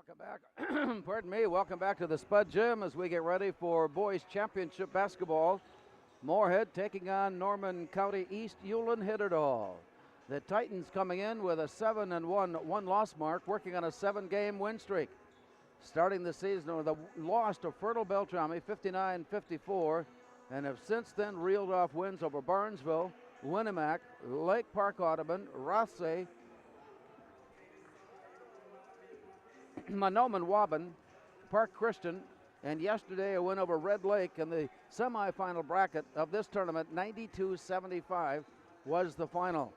Welcome back. Pardon me. Welcome back to the Spud Gym as we get ready for boys championship basketball. Moorhead taking on Norman County East Hillerdall. The Titans coming in with a 7-1 one-loss mark, working on a 7-game win streak. Starting the season with a loss to Fertile Beltrami, 59-54, and have since then reeled off wins over Barnesville, Winnemac, Lake Park Audubon, Rothsay, Mahnomen Waban, Park Christian, and yesterday a win over Red Lake in the semifinal bracket of this tournament. 92-75 was the final.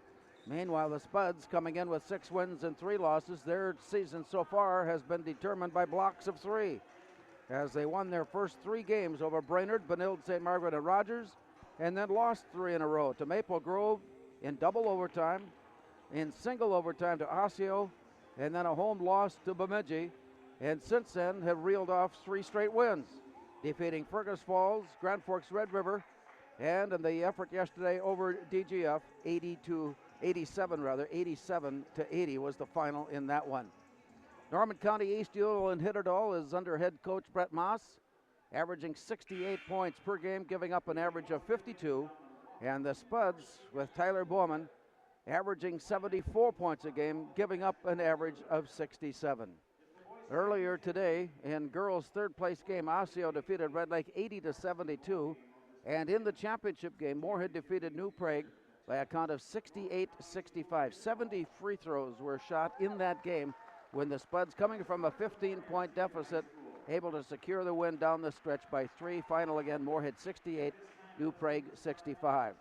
Meanwhile, the Spuds coming in with 6 wins and 3 losses. Their season so far has been determined by blocks of 3, as they won their first 3 games over Brainerd, Benilde, St. Margaret, and Rogers, and then lost 3 in a row to Maple Grove in double overtime, in single overtime to Osseo, and then a home loss to Bemidji, and since then have reeled off 3 straight wins, defeating Fergus Falls, Grand Forks, Red River, and in the effort yesterday over DGF, 87-80 was the final in that one. Norman County East Hillerdall is under head coach Brett Moss, averaging 68 points per game, giving up an average of 52, and the Spuds with Tyler Bowman averaging 74 points a game, giving up an average of 67. Earlier today, in girls' third-place game, Osseo defeated Red Lake 80-72, and in the championship game, Moorhead defeated New Prague by a count of 68-65. 70 free throws were shot in that game, when the Spuds, coming from a 15-point deficit, able to secure the win down the stretch by 3. Final again, Moorhead 68, New Prague 65.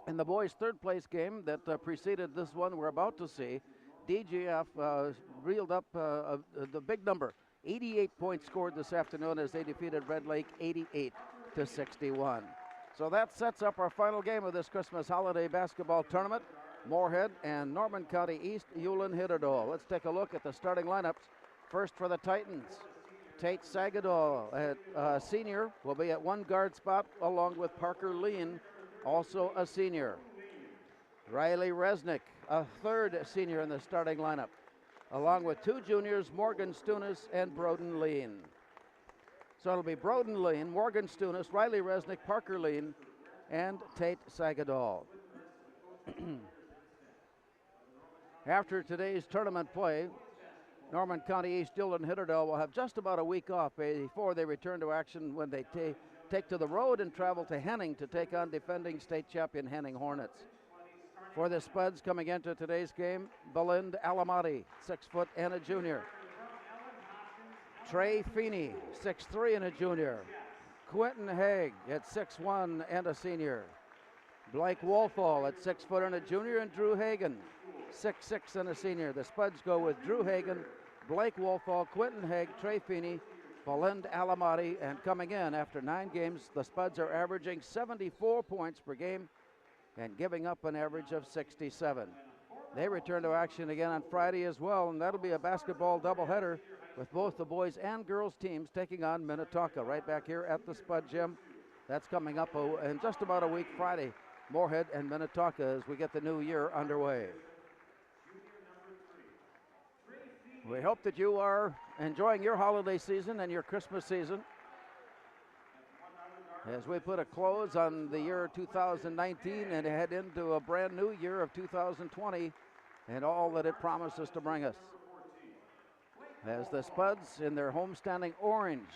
In the boys' third-place game that preceded this one we're about to see, DGF reeled up the big number. 88 points scored this afternoon as they defeated Red Lake 88-61. So that sets up our final game of this Christmas holiday basketball tournament. Moorhead and Norman County East Hillerdall. Let's take a look at the starting lineups. First for the Titans, Tate Sagadol, at senior, will be at 1 guard spot along with Parker Lean, also a senior. Riley Resnick, a 3rd senior in the starting lineup, along with 2 juniors, Morgan Stunis and Broden Lean. So it'll be Broden Lean, Morgan Stunis, Riley Resnick, Parker Lean, and Tate Sagadol. After today's tournament play, Norman County East Hillerdall will have just about a week off before they return to action when they take to the road and travel to Henning to take on defending state champion Henning Hornets. For the Spuds coming into today's game, Belinde Alamati, 6 foot and a junior. Trey Feeney, 6'3" and a junior. Quentin Haig at 6'1" and a senior. Blake Wolfall at 6 foot and a junior, and Drew Hagan, 6'6" and a senior. The Spuds go with Drew Hagan, Blake Wolfall, Quentin Haig, Trey Feeney, Belinde Alamati, and coming in after 9 games, the Spuds are averaging 74 points per game and giving up an average of 67. They return to action again on Friday as well, and that'll be a basketball doubleheader with both the boys and girls teams taking on Minnetonka right back here at the Spud Gym. That's coming up in just about a week Friday, Moorhead and Minnetonka, as we get the new year underway. We hope that you are enjoying your holiday season and your Christmas season as we put a close on the year 2019 and head into a brand new year of 2020 and all that it promises to bring us. As the Spuds in their homestanding orange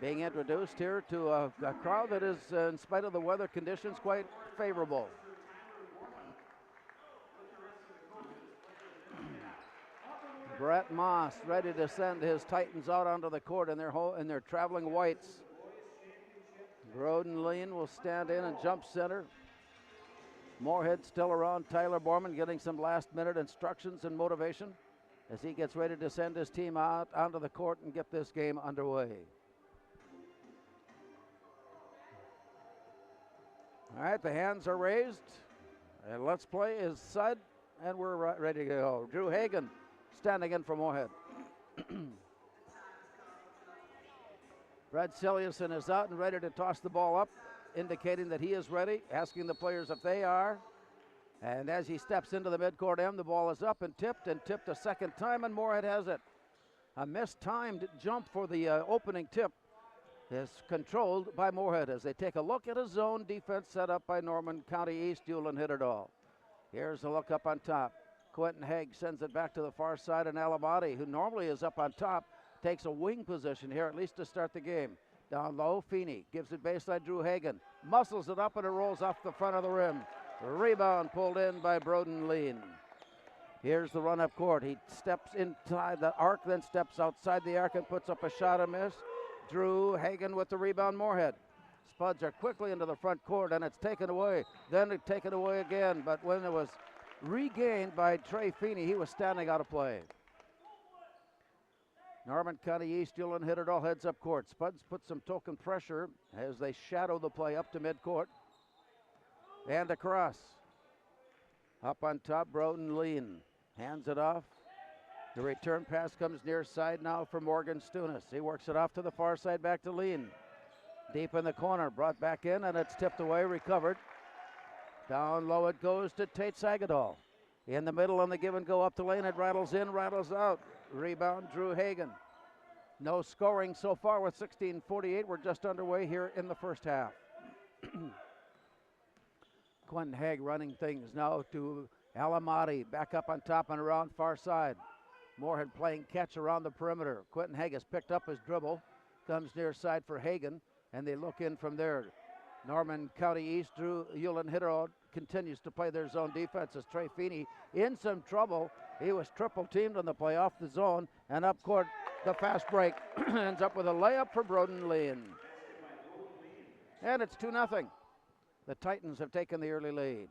being introduced here to a crowd that is, in spite of the weather conditions, quite favorable. Brett Moss ready to send his Titans out onto the court in their traveling whites. Broden Lean will stand in and jump center. Moorhead still around. Tyler Borman getting some last-minute instructions and motivation as he gets ready to send his team out onto the court and get this game underway. All right, the hands are raised, and let's play is said, and we're ready to go. Drew Hagan standing in for Moorhead. Brad Ciliuson is out and ready to toss the ball up, indicating that he is ready, asking the players if they are. And as he steps into the midcourt end, the ball is up and tipped a second time, and Moorhead has it. A mistimed jump for the opening tip is controlled by Moorhead as they take a look at a zone defense set up by Norman County East. Hewlin hit it all. Here's a look up on top. Quentin Haig sends it back to the far side, and Alamati, who normally is up on top, takes a wing position here, at least to start the game. Down low, Feeney gives it baseline, Drew Hagan. Muscles it up, and it rolls off the front of the rim. Rebound pulled in by Broden Lean. Here's the run up court. He steps inside the arc, then steps outside the arc and puts up a shot and miss. Drew Hagan with the rebound, Moorhead. Spuds are quickly into the front court, and it's taken away. Then it's taken away again, but when it was regained by Trey Feeney, he was standing out of play. Norman County East, Hewlin hit it all, heads up court. Spuds put some token pressure as they shadow the play up to midcourt. And across. Up on top, Broden Lean hands it off. The return pass comes near side now for Morgan Stunis. He works it off to the far side, back to Lean. Deep in the corner, brought back in, and it's tipped away, recovered. Down low it goes to Tate Sagadol. In the middle on the give and go up the lane, it rattles in, rattles out. Rebound, Drew Hagan. No scoring so far with 16:48. We're just underway here in the first half. Quentin Haig running things now to Alamati, back up on top and around far side. Moorhead playing catch around the perimeter. Quentin Haig has picked up his dribble, comes near side for Hagan, and they look in from there. Norman County East, Drew Hewlin Hitterod continues to play their zone defense as Trey Feeney in some trouble. He was triple teamed on the play off the zone, and up court, the fast break ends up with a layup for Broden Lean. And it's 2-0. The Titans have taken the early lead.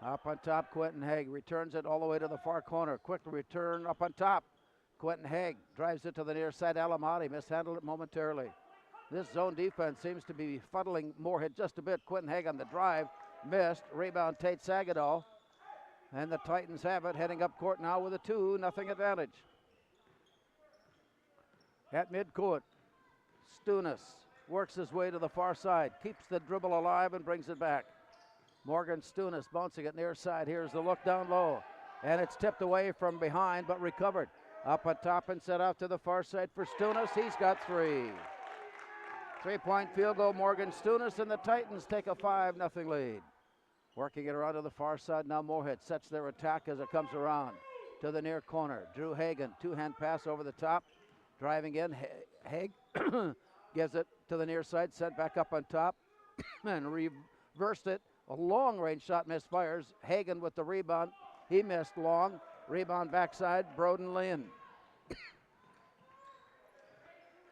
Up on top, Quentin Haig returns it all the way to the far corner. Quick return up on top. Quentin Haig drives it to the near side. Alamati mishandled it momentarily. This zone defense seems to be fuddling Moorhead just a bit. Quentin Haig on the drive, missed. Rebound, Tate Sagadol. And the Titans have it, heading up court now with a 2-0 advantage. At midcourt, Stunis works his way to the far side, keeps the dribble alive and brings it back. Morgan Stunis bouncing it near side. Here's the look down low, and it's tipped away from behind but recovered. Up on top and set out to the far side for Stunis. He's got 3. 3-point field goal, Morgan Stunis, and the Titans take a 5-0 lead. Working it around to the far side now. Moorhead sets their attack as it comes around to the near corner. Drew Hagan, two-hand pass over the top, driving in. Haig gives it to the near side, sent back up on top, and reversed it. A long-range shot misfires. Hagan with the rebound. He missed long. Rebound backside, Broden Lean.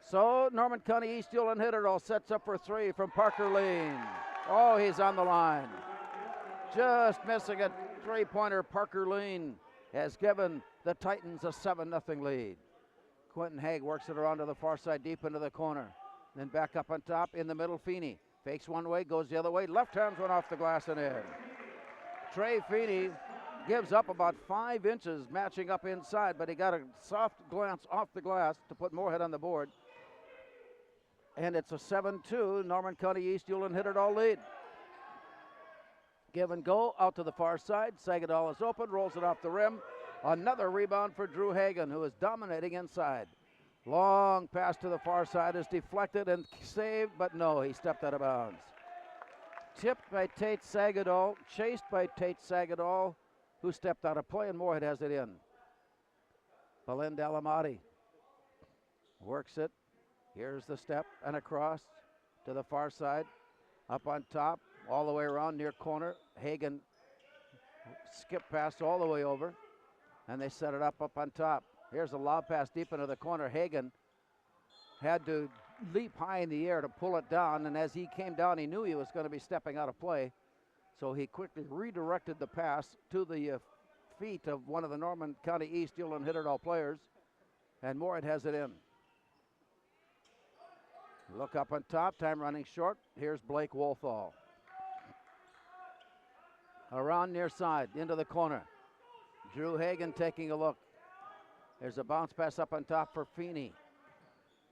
So Norman County East, Hewlin hit it all, sets up for 3 from Parker Lean. Oh, he's on the line. Just missing a 3-pointer. Parker Lean has given the Titans a 7-0 lead. Quentin Haig works it around to the far side, deep into the corner. Then back up on top, in the middle, Feeney. Fakes one way, goes the other way. Left hand went off the glass and in. Trey Feeney gives up about 5 inches matching up inside, but he got a soft glance off the glass to put Moorhead on the board. And it's a 7-2. Norman County East, Hewlin hit it all lead. Give and go out to the far side. Sagadol is open, rolls it off the rim. Another rebound for Drew Hagan, who is dominating inside. Long pass to the far side is deflected and saved, but no, he stepped out of bounds. Tipped by Tate Sagadol, chased by Tate Sagadol, who stepped out of play, and Moorhead has it in. Belinda Alamati works it. Here's the step and across to the far side. Up on top, all the way around near corner. Hagan skip pass all the way over, and they set it up on top. Here's a lob pass deep into the corner. Hagan had to leap high in the air to pull it down, and as he came down, he knew he was going to be stepping out of play. So he quickly redirected the pass to the feet of one of the Norman County East Hewlin hit it all players, and Moorhead has it in. Look up on top, time running short. Here's Blake Wolfall. Around near side, into the corner. Drew Hagan taking a look. There's a bounce pass up on top for Feeney.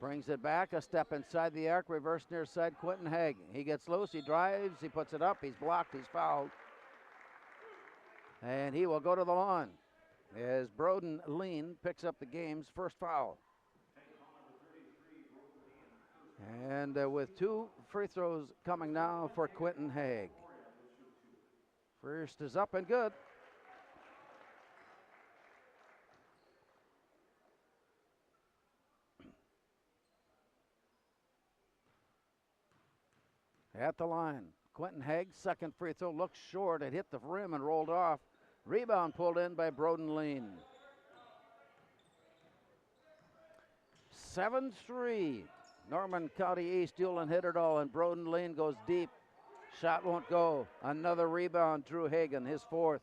Brings it back, a step inside the arc, reverse near side, Quentin Haig. He gets loose, he drives, he puts it up, he's blocked, he's fouled. And he will go to the line as Broden Lean picks up the game's first foul. And with 2 free throws coming now for Quentin Haig. First is up and good. At the line, Quentin Haig, second free throw, looks short. It hit the rim and rolled off. Rebound pulled in by Broden Lean. 7-3. Norman County East, Ulen hit it all, and Broden Lean goes deep. Shot won't go. Another rebound, Drew Hagan, his 4th.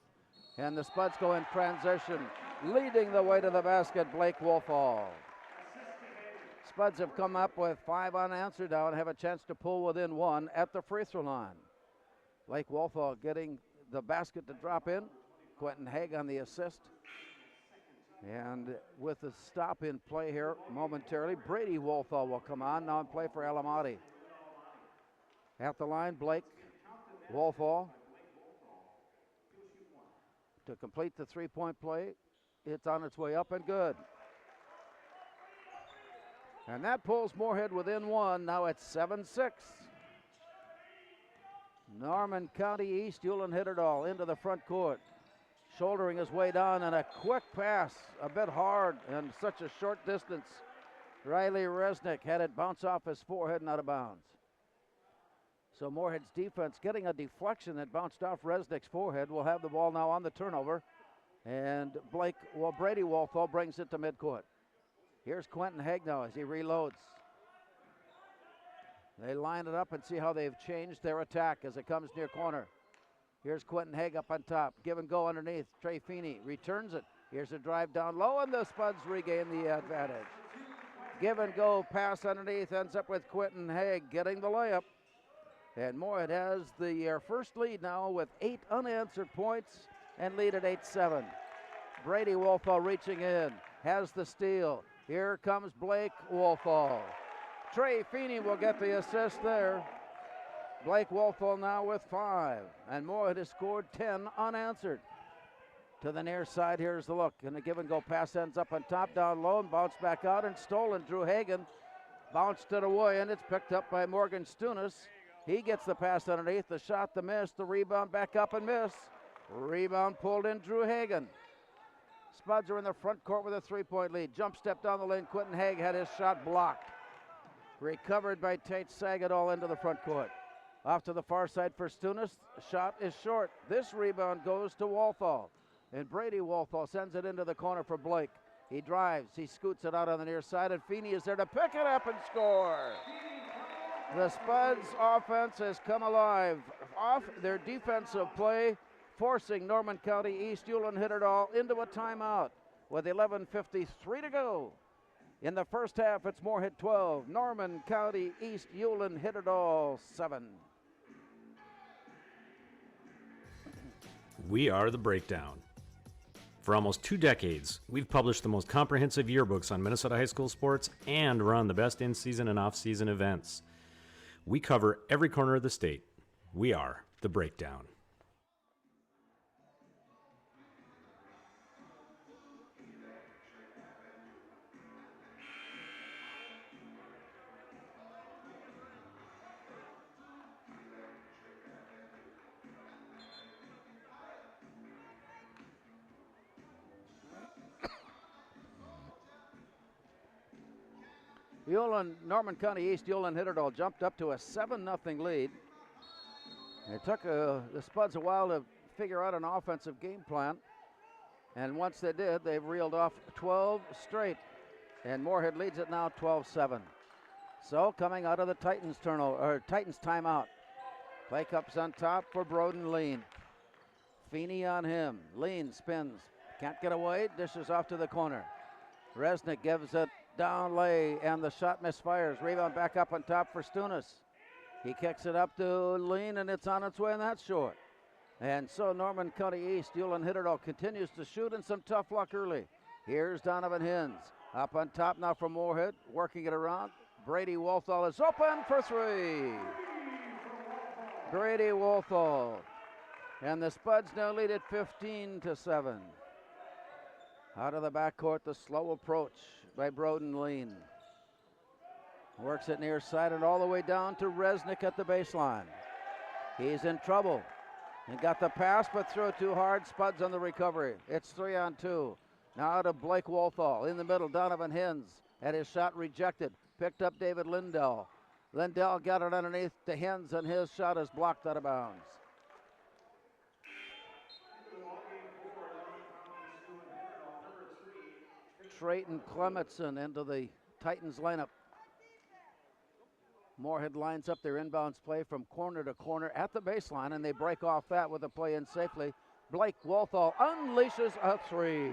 And the Spuds go in transition. Leading the way to the basket, Blake Wolfall. Spuds have come up with 5 unanswered now and have a chance to pull within 1 at the free throw line. Blake Wolfall getting the basket to drop in. Quentin Haig on the assist. And with the stop in play here momentarily, Brady Wolfall will come on now and play for Alamati. At the line, Blake Wolfall to complete the 3-point play. It's on its way up and good. And that pulls Moorhead within 1. Now it's 7-6. Norman County East, Ulen hit it all into the front court. Shouldering his way down, and a quick pass, a bit hard and such a short distance. Riley Resnick had it bounce off his forehead and out of bounds. So Moorhead's defense getting a deflection that bounced off Resnick's forehead. Will have the ball now on the turnover. And Brady Wolfall brings it to midcourt. Here's Quentin Haig now as he reloads. They line it up and see how they've changed their attack as it comes near corner. Here's Quentin Haig up on top. Give and go underneath. Trey Feeney returns it. Here's a drive down low, and the Spuds regain the advantage. Give and go pass underneath ends up with Quentin Haig getting the layup. And Moorhead has the first lead now with 8 unanswered points and lead at 8-7. Brady Wolfall reaching in, has the steal. Here comes Blake Wolfall. Trey Feeney will get the assist there. Blake Wolfall now with 5, and Moorhead has scored 10 unanswered. To the near side, here's the look, and the give and go pass ends up on top, down low, and bounced back out and stolen. Drew Hagan bounced it away, and it's picked up by Morgan Stunis. He gets the pass underneath, the shot, the miss, the rebound, back up and miss. Rebound pulled in, Drew Hagan. Spuds are in the front court with a 3-point lead. Jump step down the lane, Quentin Haig had his shot blocked. Recovered by Tate Sagadol into the front court. Off to the far side for Stunis. Shot is short. This rebound goes to Wolfall. And Brady Wolfall sends it into the corner for Blake. He drives. He scoots it out on the near side. And Feeney is there to pick it up and score. The Spuds offense has come alive. Off their defensive play, forcing Norman County East Ulen hit it all into a timeout with 11:53 to go. In the first half, it's Moorhead 12, Norman County East Ulen hit it all 7. We are The Breakdown. For almost 2 decades, we've published the most comprehensive yearbooks on Minnesota high school sports and run the best in-season and off-season events. We cover every corner of the state. We are The Breakdown. Norman County East Ulen hit it all, jumped up to a 7-0 lead. It took the Spuds a while to figure out an offensive game plan. And once they did, they've reeled off 12 straight. And Moorhead leads it now 12-7. So coming out of the Titans timeout. Play comes on top for Broden Lean. Feeney on him. Lean spins. Can't get away. Dishes off to the corner. Resnick gives it down lay, and the shot misfires. Rebound back up on top for Stunis. He kicks it up to Lean, and it's on its way, and that's short. And so Norman County East, Ulen hit it all, continues to shoot, and some tough luck early. Here's Donovan Hins. Up on top now for Moorhead, working it around. Brady Wolfall is open for 3. Brady Wolfall. And the Spuds now lead it 15-7. Out of the backcourt, the slow approach by Broden Lean. Works it near side and all the way down to Resnick at the baseline. He's in trouble and got the pass but threw it too hard. Spuds on the recovery. It's 3-on-2. Now to Blake Wolthall. In the middle, Donovan Hins had his shot rejected. Picked up David Lindell. Lindell got it underneath to Hins and his shot is blocked out of bounds. Trayton Clementson into the Titans lineup. Moorhead lines up their inbounds play from corner to corner at the baseline, and they break off that with a play in safely. Blake Wolthall unleashes a three.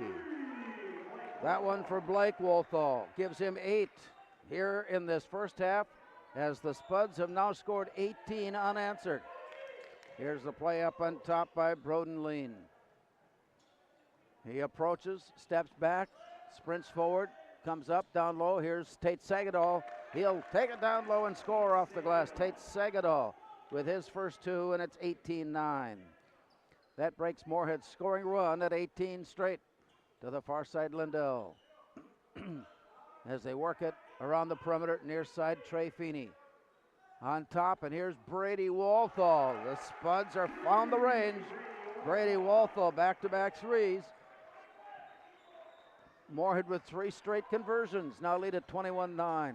That one for Blake Wolthall gives him 8 here in this first half, as the Spuds have now scored 18 unanswered. Here's the play up on top by Broden Lean. He approaches, steps back, sprints forward, comes up, down low. Here's Tate Sagadol. He'll take it down low and score off the glass. Tate Sagadol with his first 2, and it's 18-9. That breaks Moorhead's scoring run at 18 straight. To the far side, Lindell. As they work it around the perimeter, near side, Trey Feeney. On top, and here's Brady Wolthall. The Spuds are on the range. Brady Wolthall, back-to-back threes. Moorhead with 3 straight conversions, now lead at 21-9.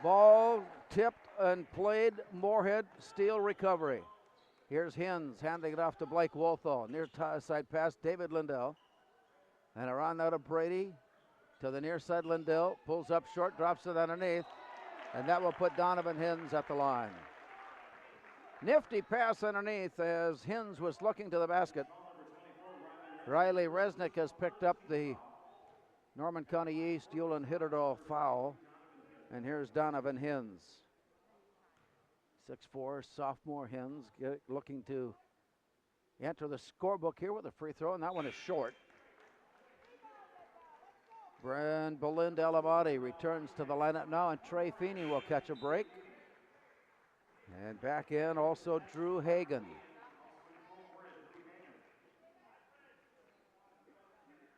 Ball tipped and played. Moorhead, steal recovery. Here's Hins handing it off to Blake Wolthall. Near side pass, David Lindell. And around now to Brady. To the near side, Lindell. Pulls up short, drops it underneath. And that will put Donovan Hins at the line. Nifty pass underneath as Hins was looking to the basket. Riley Resnick has picked up the Norman County East Ulen Hitterdal foul. And here's Donovan Hins. 6'4", sophomore Hins looking to enter the scorebook here with a free throw, and that one is short. Belinda Alamati returns to the lineup now, and Trey Feeney will catch a break. And back in also Drew Hagan.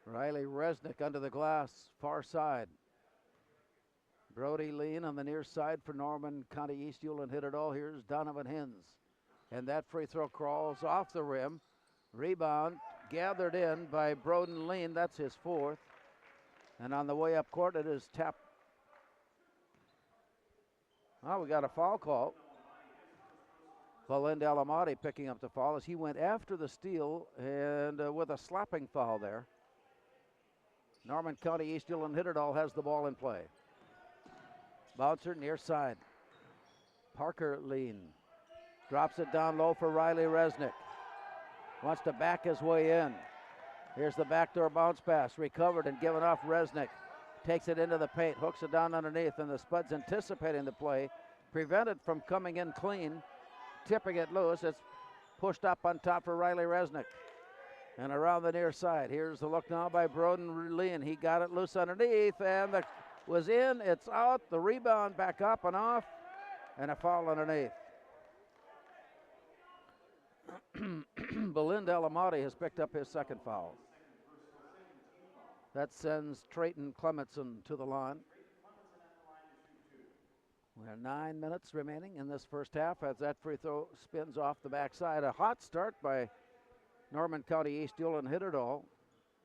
Riley Resnick under the glass, far side. Brody Lean on the near side for Norman County East Ulen Hitterdal. Here's Donovan Hins. And that free throw crawls off the rim. Rebound gathered in by Broden Lean. That's his 4th. And on the way up court, it is tapped. Oh, we got a foul call. Belinda Alamati picking up the foul as he went after the steal and with a slapping foul there. Norman County East Ulen Hitterdal has the ball in play. Bouncer near side. Parker Lean drops it down low for Riley Resnick. Wants to back his way in. Here's the backdoor bounce pass, recovered and given off. Resnick takes it into the paint, hooks it down underneath, and the Spuds anticipating the play, prevented from coming in clean, tipping it loose. It's pushed up on top for Riley Resnick. And around the near side, here's the look now by Broden Lean. He got it loose underneath, and the was in, it's out, the rebound back up and off, and a foul underneath. Belinda Alamati has picked up his 2nd foul. That sends Trayton Clementson to the line. We have 9 minutes remaining in this first half as that free throw spins off the backside. A hot start by Norman County East Ulen Hitterdal,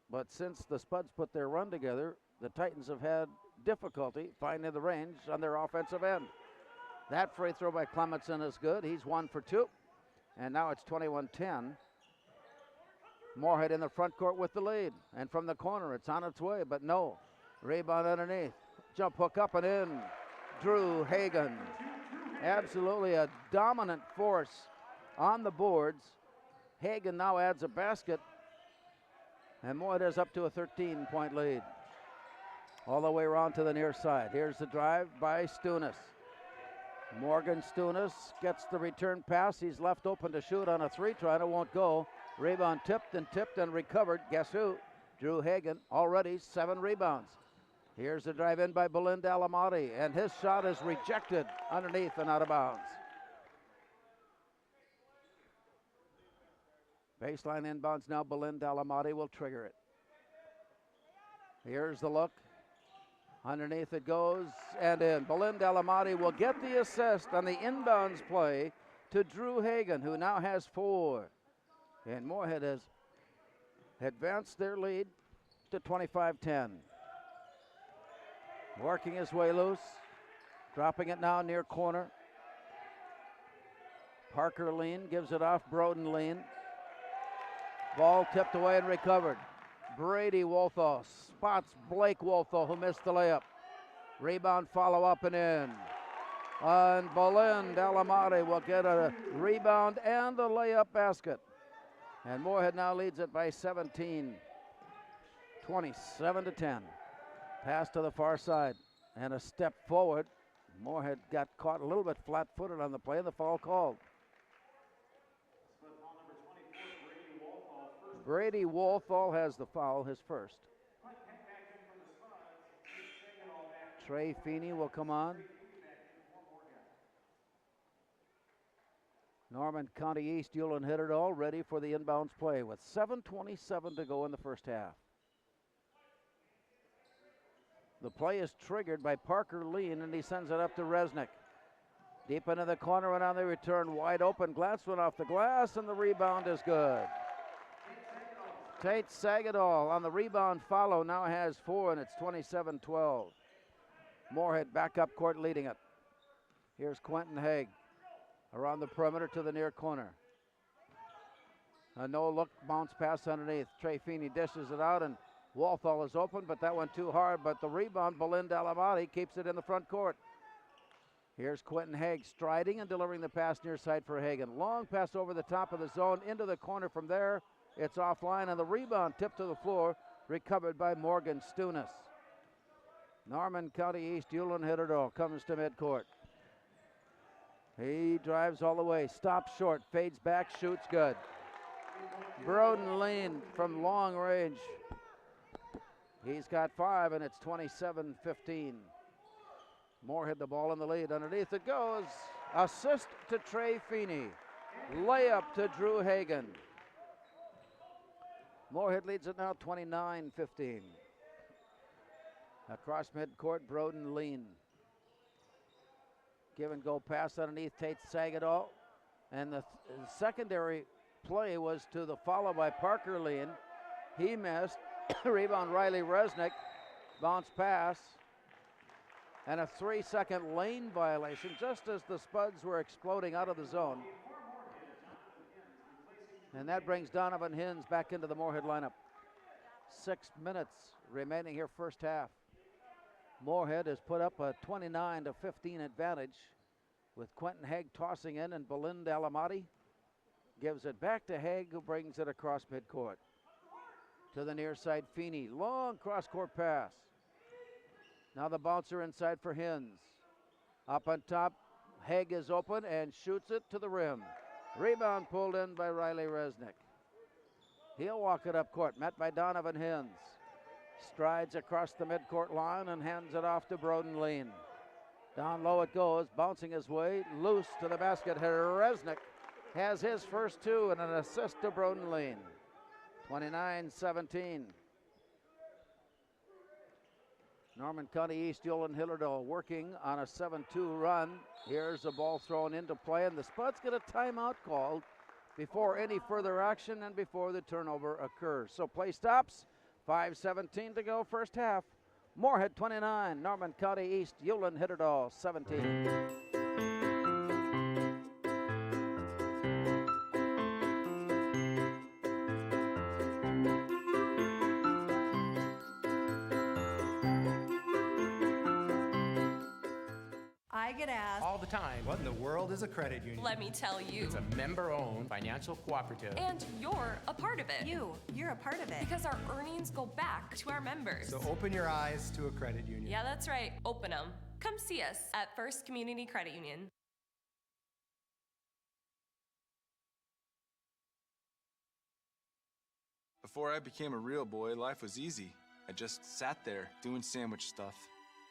but since the Spuds put their run together, the Titans have had difficulty finding the range on their offensive end. That free throw by Clementson is good. He's 1 for 2. And now it's 21-10. Moorhead in the front court with the lead. And from the corner, it's on its way, but no. Rebound underneath. Jump hook up and in. Drew Hagan. Absolutely a dominant force on the boards. Hagan now adds a basket. And Moorhead is up to a 13-point lead. All the way around to the near side. Here's the drive by Stunis. Morgan Stunis gets the return pass. He's left open to shoot on a 3, trying to won't go. Rebound tipped and recovered. Guess who? Drew Hagan, already 7 rebounds. Here's the drive in by Belinda Alamati, and his shot is rejected underneath and out of bounds. Baseline inbounds now. Belinda Alamati will trigger it. Here's the look. Underneath it goes and in. Belinda Alamati will get the assist on the inbounds play to Drew Hagan, who now has 4. And Moorhead has advanced their lead to 25-10. Working his way loose. Dropping it now near corner. Parker Lean gives it off. Broden Lean. Ball tipped away and recovered. Brady Wolthall spots Blake Wolthall, who missed the layup. Rebound, follow up and in. And Belinda Alamati will get a rebound and a layup basket. And Moorhead now leads it by 17. 27-10. Pass to the far side and a step forward. Moorhead got caught a little bit flat-footed on the play, and the foul called. Brady Wolthall has the foul, his first. Trey Feeney will come on. Norman County East, Hewlin hit it all, ready for the inbounds play with 7:27 to go in the first half. The play is triggered by Parker Lean, and he sends it up to Resnick. Deep into the corner, and on the return, wide open. Glance went off the glass, and the rebound is good. Tate Sagadol on the rebound follow now has 4, and it's 27-12. Moorhead back up court leading it. Here's Quentin Haig around the perimeter to the near corner. A no-look bounce pass underneath. Trey Feeney dishes it out, and Wolthall is open, but that went too hard. But the rebound, Belinda Alamati keeps it in the front court. Here's Quentin Haig striding and delivering the pass near side for Hagan. Long pass over the top of the zone into the corner from there. It's offline, and the rebound tipped to the floor, recovered by Morgan Stunis. Norman County East, Hewlin hit it all, comes to midcourt. He drives all the way, stops short, fades back, shoots good. Broden Lean from long range. He's got 5, and it's 27-15. Moorhead the ball in the lead. Underneath it goes. Assist to Trey Feeney. Layup to Drew Hagan. Moorhead leads it now 29-15. Across midcourt, Broden Lean. Give and go pass underneath Tate Sagadol. And the secondary play was to the follow by Parker Lean. He missed. Rebound Riley Resnick. Bounce pass. And a 3-second lane violation just as the Spuds were exploding out of the zone. And that brings Donovan Hins back into the Moorhead lineup. 6 minutes remaining here first half. Moorhead has put up a 29-15 advantage with Quentin Haig tossing in, and Belinda Alamati gives it back to Haig, who brings it across midcourt. To the near side, Feeney. Long cross-court pass. Now the bouncer inside for Hins. Up on top, Haig is open and shoots it to the rim. Rebound pulled in by Riley Resnick. He'll walk it up court, met by Donovan Hins. Strides across the midcourt line and hands it off to Broden Lean. Down low it goes, bouncing his way, loose to the basket. Resnick has his first 2 and an assist to Broden Lean. 29-17. Norman County East, Hewlin Hillardale working on a 7-2 run. Here's the ball thrown into play, and the Spuds get a timeout called before any further action and before the turnover occurs. So play stops, 5:17 to go first half. Moorhead 29, Norman County East, Hewlin Hillardale 17. I get asked all the time, what in the world is a credit union? Let me tell you. It's a member-owned financial cooperative. And you're a part of it. You're a part of it. Because our earnings go back to our members. So open your eyes to a credit union. Yeah, that's right. Open them. Come see us at First Community Credit Union. Before I became a real boy, life was easy. I just sat there doing sandwich stuff.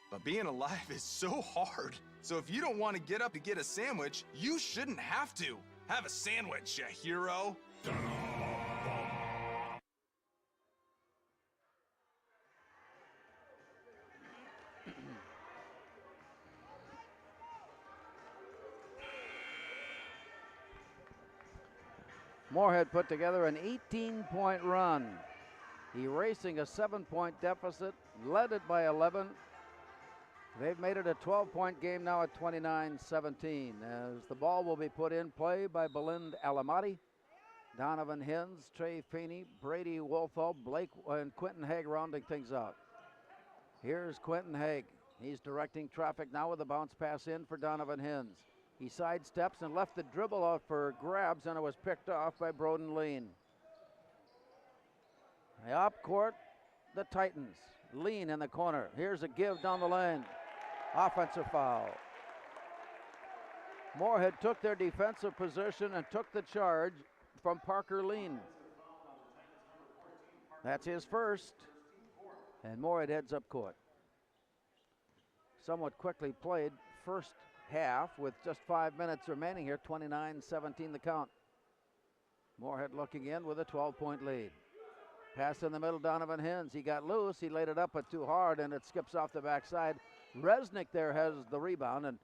But being alive is so hard. So if you don't want to get up to get a sandwich, you shouldn't have to. Have a sandwich, you hero. Moorhead put together an 18-point run, erasing a 7-point deficit, led it by 11. They've made it a 12-point game now at 29-17, as the ball will be put in play by Belind Alamati, Donovan Hins, Trey Feeney, Brady Wolfall, Blake, and Quentin Haig rounding things out. Here's Quentin Haig. He's directing traffic now with a bounce pass in for Donovan Hins. He sidesteps and left the dribble out for grabs, and it was picked off by Broden Lean. Up court, the Titans. Lean in the corner. Here's a give down the lane. Offensive foul. Moorhead took their defensive position and took the charge from Parker Lean. That's his first. And Moorhead heads up court. Somewhat quickly played first half with just 5 minutes remaining here. 29-17 the count. Moorhead looking in with a 12-point lead. Pass in the middle, Donovan Hins. He got loose. He laid it up, but too hard, and it skips off the backside. Resnick there has the rebound, and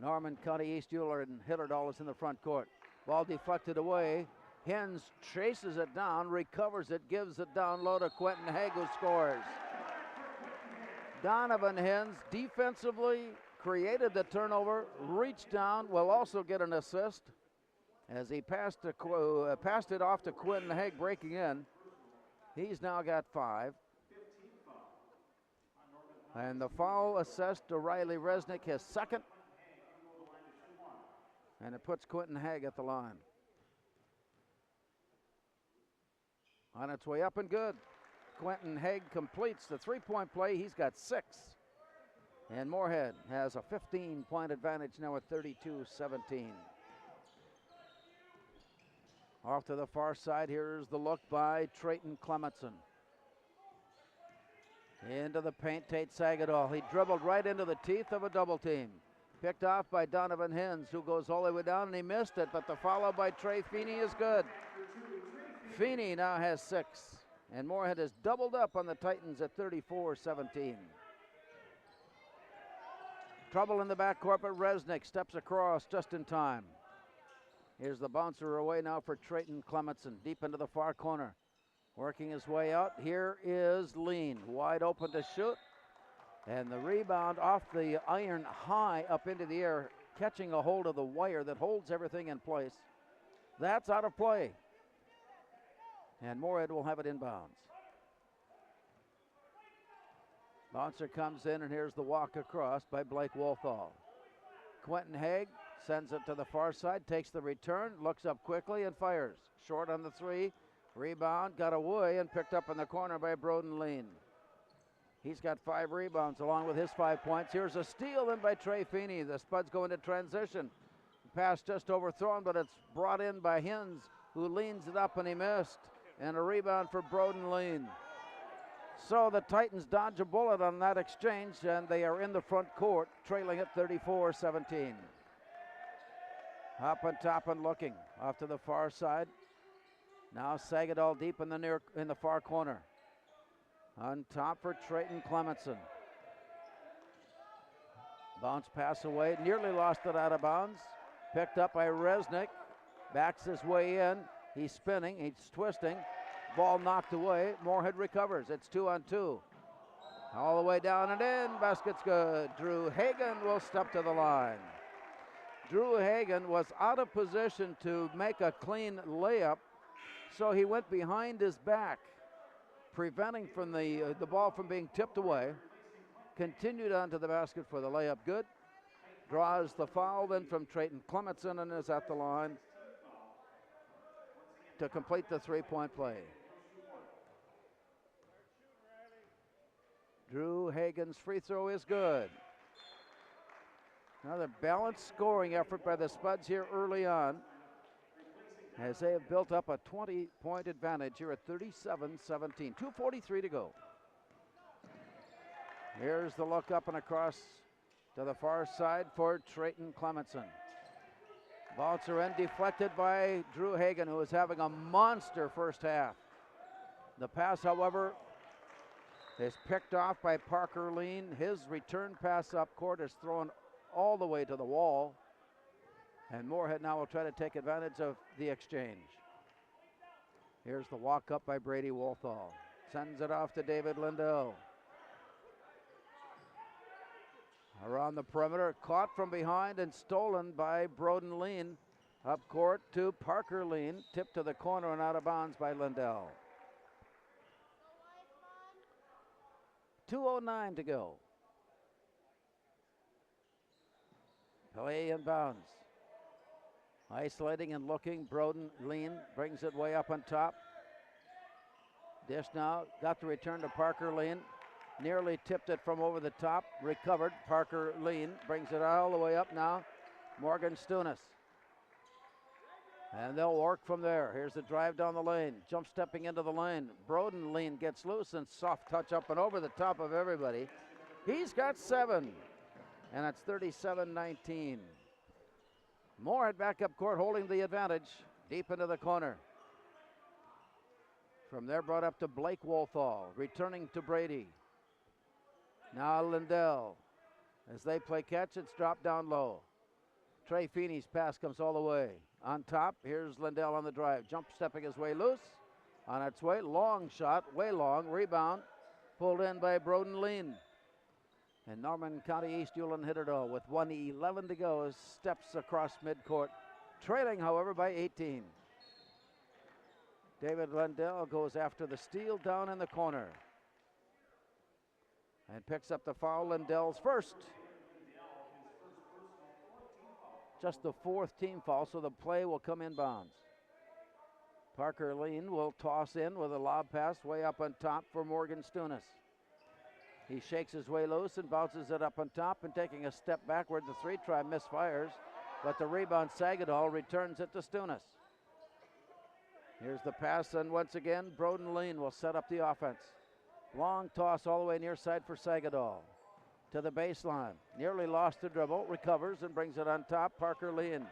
Norman County East Euler and Hillerdahl is in the front court. Ball deflected away. Hins chases it down, recovers it, gives it down low to Quentin Haig, who scores. Donovan Hins defensively created the turnover, reached down, will also get an assist as he passed it off to Quentin Haig breaking in. He's now got 5. And the foul assessed to Riley Resnick, his second. And it puts Quentin Haig at the line. On its way up and good. Quentin Haig completes the 3-point play. He's got 6. And Moorhead has a 15-point advantage now at 32-17. Off to the far side, here's the look by Trayton Clementson. Into the paint, Tate Sagadol. He dribbled right into the teeth of a double team. Picked off by Donovan Hins, who goes all the way down, and he missed it, but the follow by Trey Feeney is good. Feeney now has 6, and Moorhead has doubled up on the Titans at 34-17. Trouble in the backcourt, but Resnick steps across just in time. Here's the bouncer away now for Trayton Clementson, deep into the far corner. Working his way out, here is Lean, wide open to shoot. And the rebound off the iron high up into the air, catching a hold of the wire that holds everything in place. That's out of play. And Moorhead will have it inbounds. Bouncer comes in, and here's the walk across by Blake Wolfall. Quentin Haig sends it to the far side, takes the return, looks up quickly and fires. Short on the 3. Rebound got away and picked up in the corner by Broden Lean. He's got 5 rebounds along with his 5 points. Here's a steal in by Trey Feeney. The Spuds go into transition. Pass just overthrown, but it's brought in by Hins, who leans it up and he missed. And a rebound for Broden Lean. So the Titans dodge a bullet on that exchange, and they are in the front court, trailing at 34-17. Up and top and looking off to the far side. Now Sagadol deep in the far corner. On top for Trayton Clementson. Bounce pass away, nearly lost it out of bounds. Picked up by Resnick. Backs his way in. He's spinning, he's twisting. Ball knocked away. Moorhead recovers. It's 2-on-2. All the way down and in. Basket's good. Drew Hagen will step to the line. Drew Hagen was out of position to make a clean layup, so he went behind his back, preventing from the ball from being tipped away. Continued onto the basket for the layup. Good. Draws the foul then from Trayton Clementson and is at the line to complete the 3-point play. Drew Hagen's free throw is good. Another balanced scoring effort by the Spuds here early on, as they have built up a 20-point advantage here at 37-17. 2:43 to go. Here's the look up and across to the far side for Trayton Clementson. Bouncer in, deflected by Drew Hagen, who is having a monster first half. The pass, however, is picked off by Parker Lean. His return pass up court is thrown all the way to the wall. And Moorhead now will try to take advantage of the exchange. Here's the walk up by Brady Wolthall. Sends it off to David Lindell. Around the perimeter, caught from behind and stolen by Broden Lean. Up court to Parker Lean. Tipped to the corner and out of bounds by Lindell. 2:09 to go. Play inbounds. Isolating and looking. Broden Lean brings it way up on top. Dish now. Got the return to Parker Lean. Nearly tipped it from over the top. Recovered. Parker Lean brings it all the way up now. Morgan Stunis. And they'll work from there. Here's the drive down the lane. Jump stepping into the lane. Broden Lean gets loose and soft touch up and over the top of everybody. He's got 7. And it's 37-19. Moorhead back up court holding the advantage. Deep into the corner. From there brought up to Blake Wolthall. Returning to Brady. Now Lindell. As they play catch, it's dropped down low. Trey Feeney's pass comes all the way. On top, here's Lindell on the drive. Jump stepping his way loose. On its way, long shot, way long. Rebound, pulled in by Broden Lean. And Norman County East Ulan hit it all with 1:11 to go as steps across midcourt. Trailing, however, by 18. David Lindell goes after the steal down in the corner. And picks up the foul, Lindell's first. Just the 4th team foul, so the play will come inbounds. Parker Lean will toss in with a lob pass way up on top for Morgan Stunis. He shakes his way loose and bounces it up on top, and taking a step backward, the 3-try misfires, but the rebound, Sagadol returns it to Stunis. Here's the pass, and once again, Broden Lean will set up the offense. Long toss all the way near side for Sagadol. To the baseline. Nearly lost the dribble. Recovers and brings it on top. Parker Lean.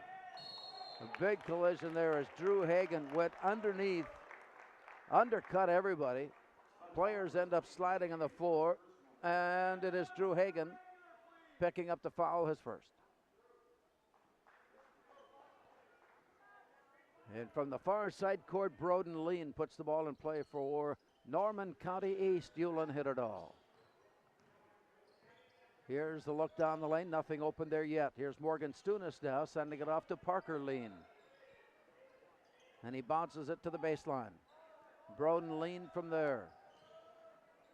A big collision there as Drew Hagan went underneath. Undercut everybody. Players end up sliding on the floor. And it is Drew Hagan picking up the foul, his first. And from the far side court, Broden Lean puts the ball in play for Norman County East. Ulan hit it all. Here's the look down the lane. Nothing open there yet. Here's Morgan Stunis now, sending it off to Parker Lean. And he bounces it to the baseline. Broden Lean from there.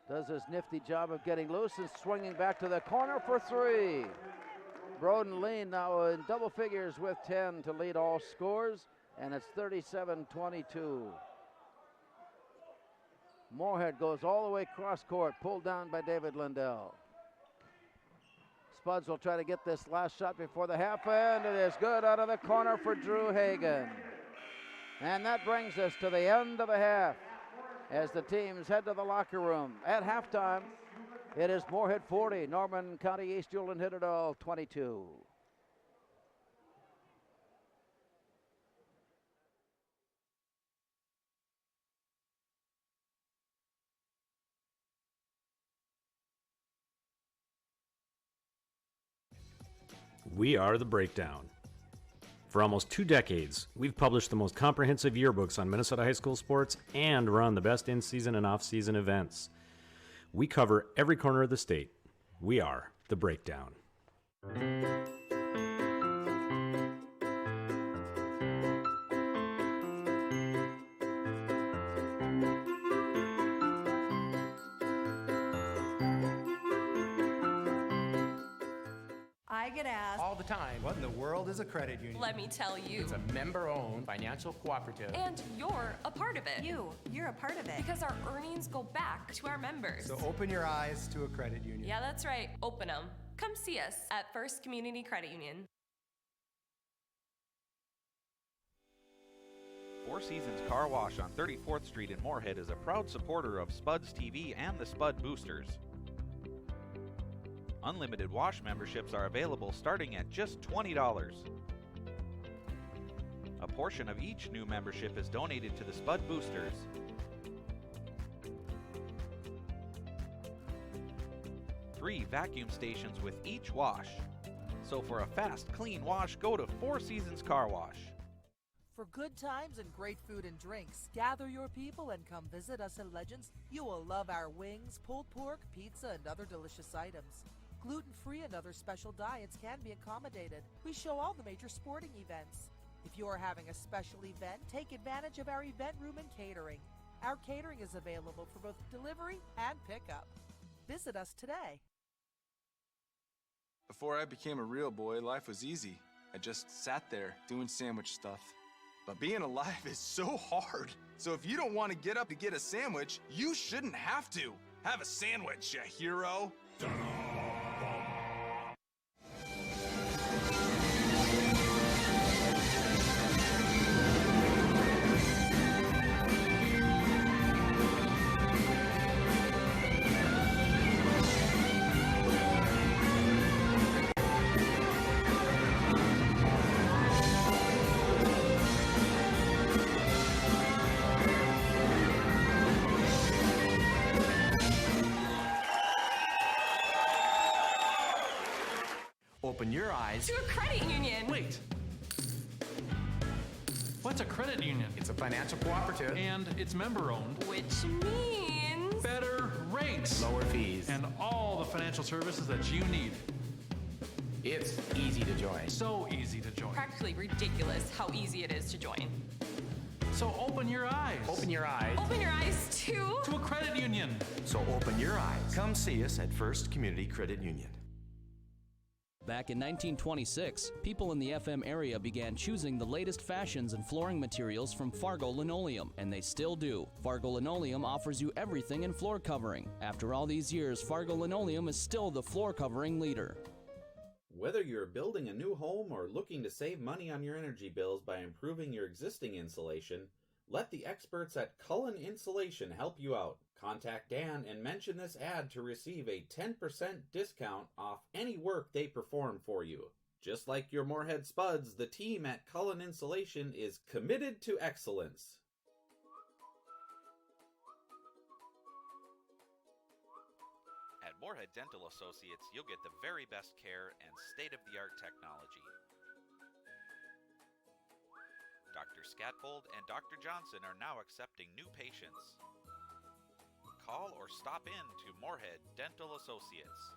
Does his nifty job of getting loose and swinging back to the corner for 3. Broden Lean now in double figures with 10 to lead all scores. And it's 37-22. Moorhead goes all the way cross court, pulled down by David Lindell. Spuds will try to get this last shot before the half, and it is good out of the corner for Drew Hagan. And that brings us to the end of the half as the teams head to the locker room. At halftime, it is Moorhead 40, Norman County East Ulan hit it all 22. We are The Breakdown. For almost 2 decades, we've published the most comprehensive yearbooks on Minnesota high school sports and run the best in-season and off-season events. We cover every corner of the state. We are The Breakdown. I get asked, All the time, what in the world is a credit union? Let me tell you. It's a member-owned financial cooperative. And you're a part of it. you're a part of it. Because our earnings go back to our members. So open your eyes to a credit union. Yeah, that's right. Open them. Come see us at First Community Credit Union. Four Seasons Car Wash on 34th Street in Moorhead is a proud supporter of Spuds TV and the Spud Boosters. Unlimited wash memberships are available starting at just $20. A portion of each new membership is donated to the Spud Boosters. Free vacuum stations with each wash. So for a fast, clean wash, go to Four Seasons Car Wash. For good times and great food and drinks, gather your people and come visit us in Legends. You will love our wings, pulled pork, pizza, and other delicious items. Gluten-free and other special diets can be accommodated. We show all the major sporting events. If you are having a special event, take advantage of our event room and catering. Our catering is available for both delivery and pickup. Visit us today. Before I became a real boy, life was easy. I just sat there doing sandwich stuff. But being alive is so hard. So if you don't want to get up to get a sandwich, you shouldn't have to. Have a sandwich, you hero. Open your eyes To a credit union. Wait. What's a credit union? It's a financial cooperative. And it's member-owned. Which means Better rates. Lower fees. And all the financial services that you need. It's easy to join. So easy to join. practically ridiculous how easy it is to join. So open your eyes. Open your eyes Open your eyes to to a credit union. So open your eyes. Come see us at First Community Credit Union. Back in 1926, people in the FM area began choosing the latest fashions and flooring materials from Fargo Linoleum, and they still do. Fargo Linoleum offers you everything in floor covering. After all these years, Fargo Linoleum is still the floor covering leader. Whether you're building a new home or looking to save money on your energy bills by improving your existing insulation, let the experts at Cullen Insulation help you out. Contact Dan and mention this ad to receive a 10% discount off any work they perform for you. Just like your Moorhead Spuds, the team at Cullen Insulation is committed to excellence. At Moorhead Dental Associates, you'll get the very best care and state-of-the-art technology. Dr. Scatbold and Dr. Johnson are now accepting new patients. Call or stop in to Moorhead Dental Associates.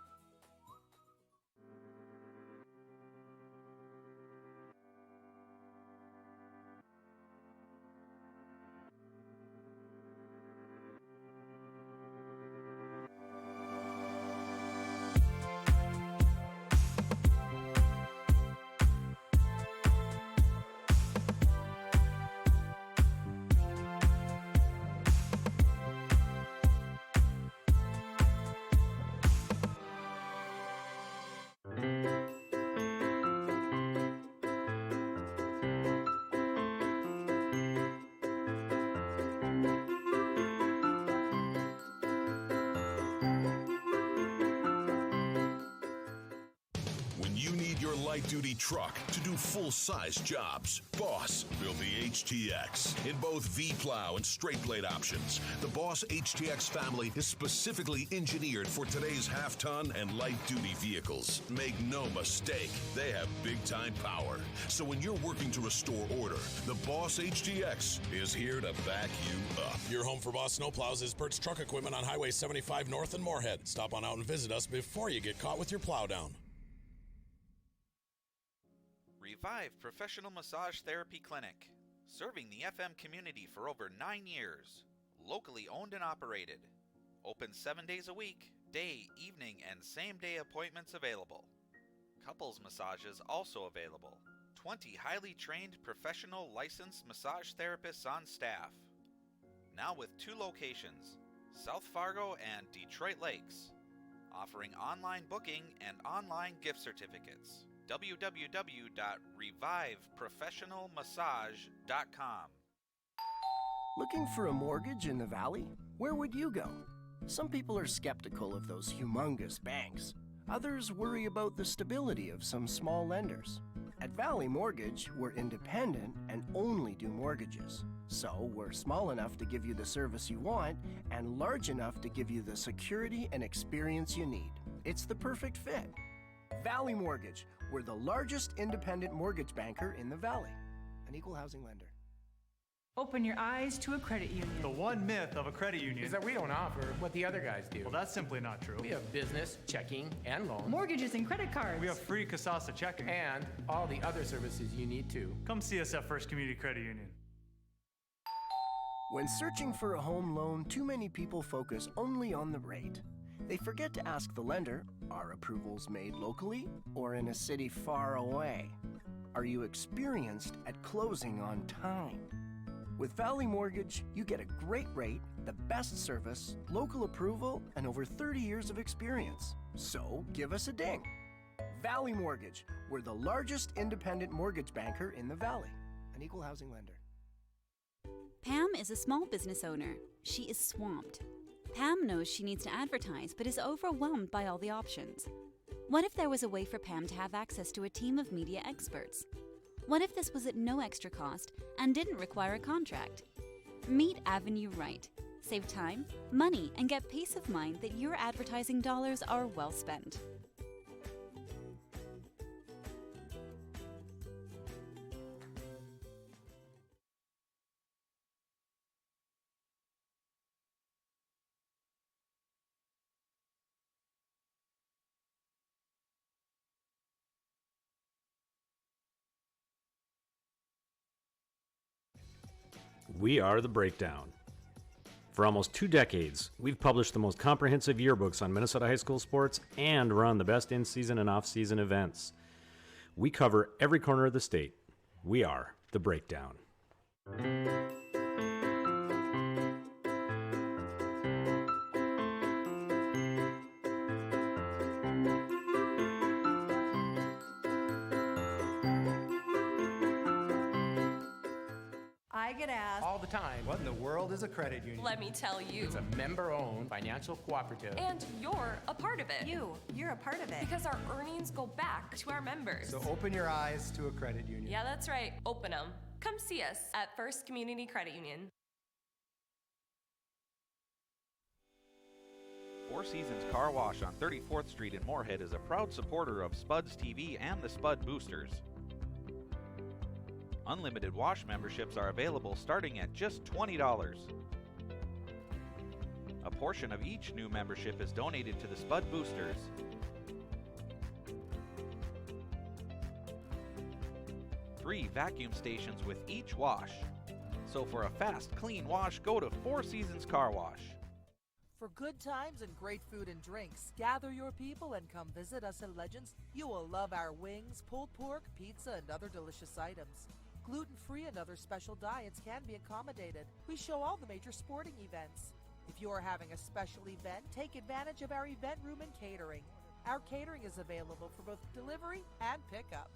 light-duty truck to do full-size jobs. Boss built the HTX in both V-plow and straight blade options. The Boss HTX family is specifically engineered for today's half-ton and light-duty vehicles. Make no mistake, they have big-time power. So when you're working to restore order, the Boss HTX is here to back you up. Your home for Boss snowplows is Bert's Truck Equipment on Highway 75 North in Moorhead. Stop on out and visit us before you get caught with your plow down. Revive Professional Massage Therapy Clinic. Serving the FM community for over 9 years. Locally owned and operated. Open 7 days a week, day, evening, and same-day appointments available. Couples massages also available. 20 highly trained professional licensed massage therapists on staff. Now with 2 locations, South Fargo and Detroit Lakes. Offering online booking and online gift certificates. www.reviveprofessionalmassage.com. Looking for a mortgage in the Valley? Where would you go? Some people are skeptical of those humongous banks. Others worry about the stability of some small lenders. At Valley Mortgage, we're independent and only do mortgages. So we're small enough to give you the service you want and large enough to give you the security and experience you need. It's the perfect fit. Valley Mortgage, we're the largest independent mortgage banker in the Valley. An equal housing lender. Open your eyes to a credit union. The one myth of a credit union is that we don't offer what the other guys do. Well, that's simply not true. We have business, checking, and loans. Mortgages and credit cards. We have free Kasasa checking. And all the other services you need too. Come see us at First Community Credit Union. When searching for a home loan, too many people focus only on the rate. They forget to ask the lender, are approvals made locally or in a city far away? Are you experienced at closing on time? With Valley Mortgage, you get a great rate, the best service, local approval, and over 30 years of experience. So give us a ding. Valley Mortgage, we're the largest independent mortgage banker in the Valley, an equal housing lender. Pam is a small business owner. She is swamped. Pam knows she needs to advertise, but is overwhelmed by all the options. What if there was a way for Pam to have access to a team of media experts? What if this was at no extra cost and didn't require a contract? Meet Avenue Right. Save time, money, and get peace of mind that your advertising dollars are well spent. We are The Breakdown. For almost 2 decades, we've published the most comprehensive yearbooks on Minnesota high school sports and run the best in-season and off-season events. We cover every corner of the state. We are The Breakdown. I get asked all the time, what in the world is a credit union? Let me tell you. It's a member-owned financial cooperative. And you're a part of it. You're a part of it. Because our earnings go back to our members. So open your eyes to a credit union. Yeah, that's right. Open them. Come see us at First Community Credit Union. Four Seasons Car Wash on 34th Street in Moorhead is a proud supporter of Spuds TV and the Spud Boosters. Unlimited wash memberships are available starting at just $20. A portion of each new membership is donated to the Spud Boosters. Free vacuum stations with each wash. So for a fast, clean wash, go to Four Seasons Car Wash. For good times and great food and drinks, gather your people and come visit us in Legends. You will love our wings, pulled pork, pizza, and other delicious items. Gluten-free and other special diets can be accommodated. We show all the major sporting events. If you are having a special event, take advantage of our event room and catering. Our catering is available for both delivery and pickup.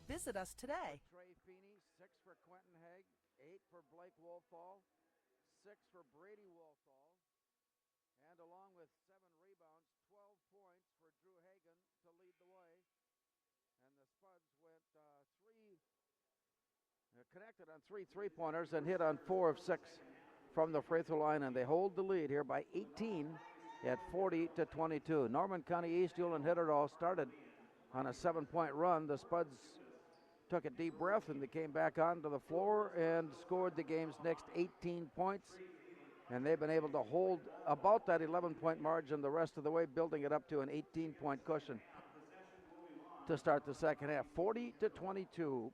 Visit us today. Trey Feeney, 6 for Quentin Haig, 8 for Blake Wolfall, 6 for Brady Wolfall, and along with 7 rebounds, 12 points for Drew Hagan to lead the way. And the Spuds went connected on 3 3-pointers and hit on 4 of 6 from the free throw line, and they hold the lead here by 18 at 40-22. Norman County East, Hewlett hit it all, started on a 7-point run. The Spuds took a deep breath and they came back onto the floor and scored the game's next 18 points, and they've been able to hold about that 11-point margin the rest of the way, building it up to an 18-point cushion to start the second half. 40-22.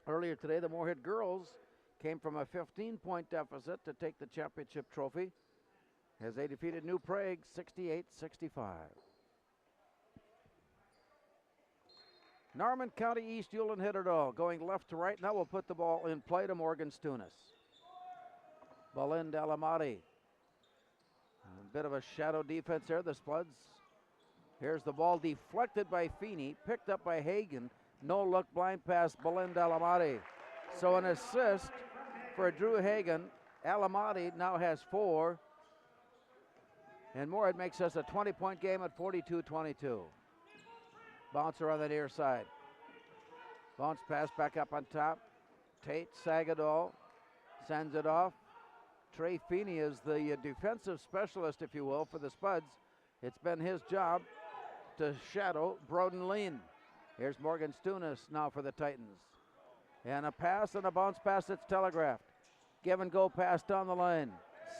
Earlier today, the Moorhead girls came from a 15-point deficit to take the championship trophy as they defeated New Prague 68-65. Norman County East, Hewlett hit it all, going left to right. Now we'll put the ball in play to Morgan Stunis. Belinda Alamati. A bit of a shadow defense there, the Spuds. Here's the ball deflected by Feeney, picked up by Hagan. No look blind pass, Belinda Alamati. So an assist for Drew Hagan. Alamati now has 4. And Moorhead makes us a 20-point game at 42-22. Bouncer on the near side. Bounce pass back up on top. Tate Sagadol sends it off. Trey Feeney is the defensive specialist, if you will, for the Spuds. It's been his job to shadow Broden Lean. Here's Morgan Stunis now for the Titans. And a pass and a bounce pass that's telegraphed. Give and go pass down the lane.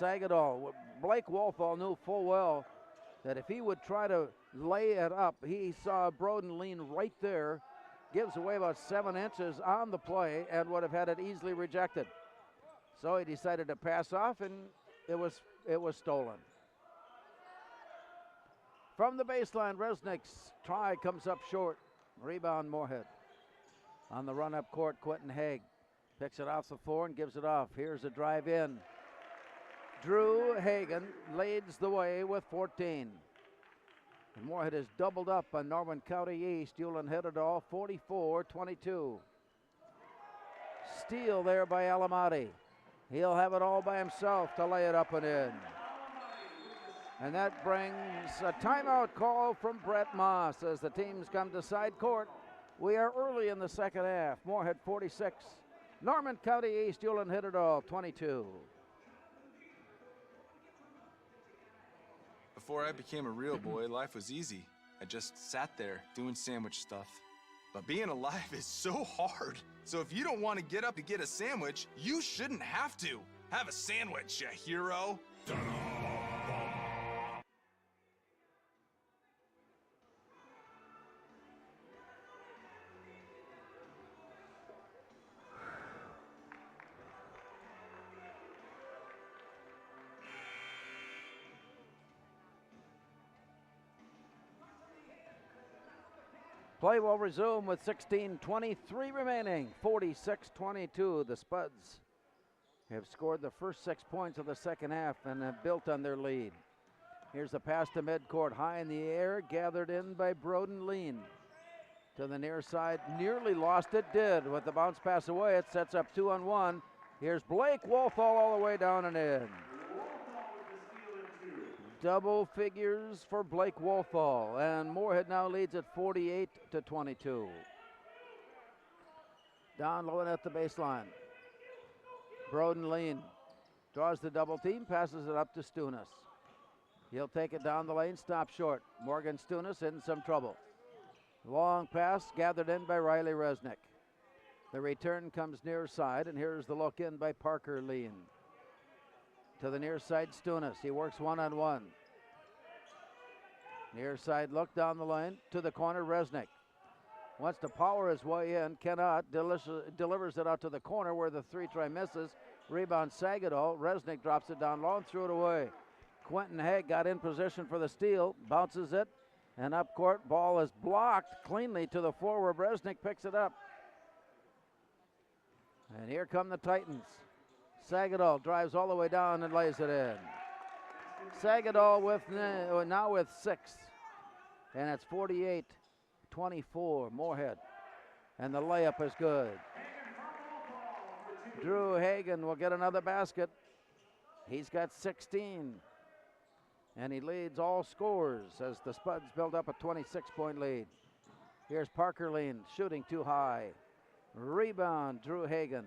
Sagadol. Blake Wolfall knew full well that if he would try to lay it up, he saw Broden lean right there, gives away about 7 inches on the play, and would have had it easily rejected. So he decided to pass off, and it was stolen. From the baseline, Resnick's try comes up short. Rebound, Moorhead. On the run up court, Quentin Haig picks it off the floor and gives it off. Here's a drive in. Drew Hagan leads the way with 14. And Moorhead is doubled up on Norman County East. Hewlin hit it all, 44-22. Steal there by Alamati. He'll have it all by himself to lay it up and in. And that brings a timeout call from Brett Moss as the teams come to side court. We are early in the second half. Moorhead 46. Norman County East, Hewlin hit it all, 22. Before I became a real boy, life was easy. I just sat there doing sandwich stuff. But being alive is so hard. So if you don't want to get up to get a sandwich, you shouldn't have to. Have a sandwich, you hero. Play will resume with 16:23 remaining, 46-22. The Spuds have scored the first 6 points of the second half and have built on their lead. Here's the pass to midcourt, high in the air, gathered in by Broden Lean. To the near side, nearly lost it, did. With the bounce pass away, it sets up 2-on-1. Here's Blake Wolfall all the way down and in. Double figures for Blake Wolfall, and Moorhead now leads at 48-22. Down low and at the baseline. Broden Lean draws the double team, passes it up to Stunis. He'll take it down the lane, stop short. Morgan Stunis in some trouble. Long pass gathered in by Riley Resnick. The return comes near side, and here's the look in by Parker Lean. To the near side, Stunis. He works one-on-one. Near side look down the lane to the corner, Resnick. Wants to power his way in, cannot. Delivers it out to the corner where the three-try misses. Rebound Sagadol. Resnick drops it down low and threw it away. Quentin Haig got in position for the steal, bounces it, and up court, ball is blocked cleanly to the floor where Resnick picks it up. And here come the Titans. Sagadol drives all the way down and lays it in. Sagadol now with 6. And it's 48-24, Moorhead. And the layup is good. Drew Hagan will get another basket. He's got 16. And he leads all scorers as the Spuds build up a 26-point lead. Here's Parker Lean shooting too high. Rebound, Drew Hagan.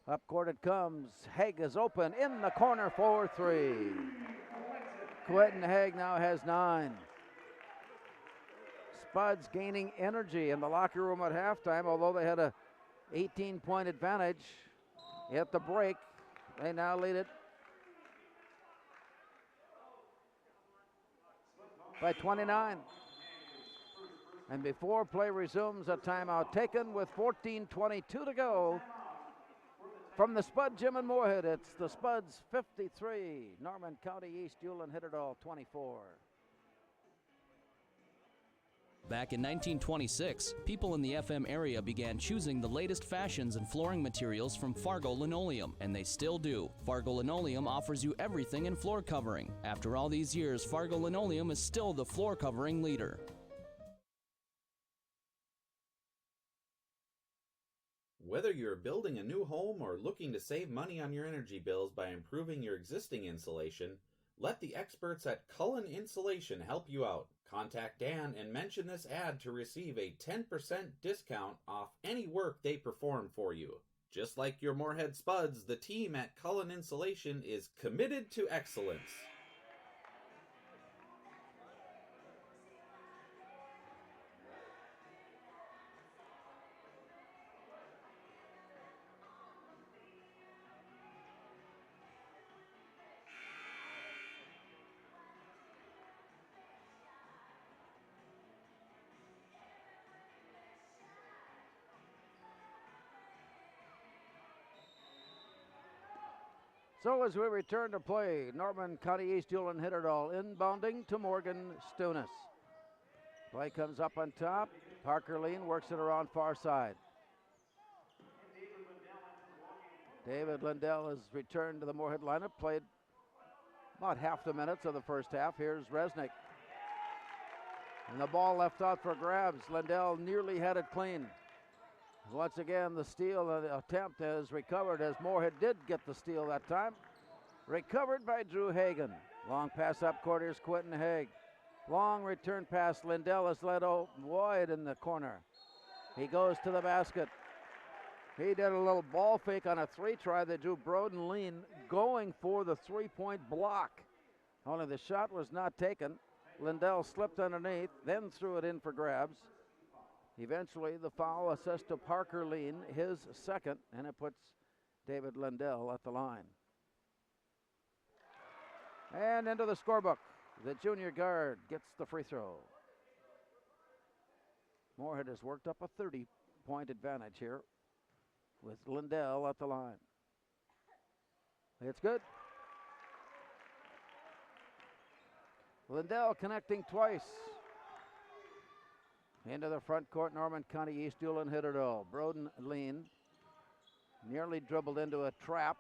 Up court it comes. Haig is open in the corner for 3. Quentin Haig now has 9. Spuds gaining energy in the locker room at halftime, although they had a 18-point advantage at the break. They now lead it by 29. And before play resumes, a timeout taken with 14:22 to go. From the Spud Gym in Moorhead, it's the Spuds 53, Norman County East, Hewlin hit it all 24. Back in 1926, people in the FM area began choosing the latest fashions and flooring materials from Fargo Linoleum, and they still do. Fargo Linoleum offers you everything in floor covering. After all these years, Fargo Linoleum is still the floor covering leader. Whether you're building a new home or looking to save money on your energy bills by improving your existing insulation, let the experts at Cullen Insulation help you out. Contact Dan and mention this ad to receive a 10% discount off any work they perform for you. Just like your Moorhead Spuds, the team at Cullen Insulation is committed to excellence. So as we return to play, Norman County East Hewlin hit it all, inbounding to Morgan Stunis. Play comes up on top. Parker Lean works it around far side. David Lindell has returned to the Moorhead lineup, played about half the minutes of the first half. Here's Resnick. And the ball left out for grabs. Lindell nearly had it clean. Once again, the steal attempt is recovered as Moorhead did get the steal that time. Recovered by Drew Hagan. Long pass up court. Here's Quentin Haig. Long return pass. Lindell is led wide in the corner. He goes to the basket. He did a little ball fake on a three try that drew Broden Lean going for the three-point block. Only the shot was not taken. Lindell slipped underneath, then threw it in for grabs. Eventually, the foul assessed to Parker Lean, his second, and it puts David Lindell at the line. And into the scorebook. The junior guard gets the free throw. Moorhead has worked up a 30-point advantage here with Lindell at the line. It's good. Lindell connecting twice. Into the front court, Norman County East Hewlin hit it all. Broden Lean nearly dribbled into a trap.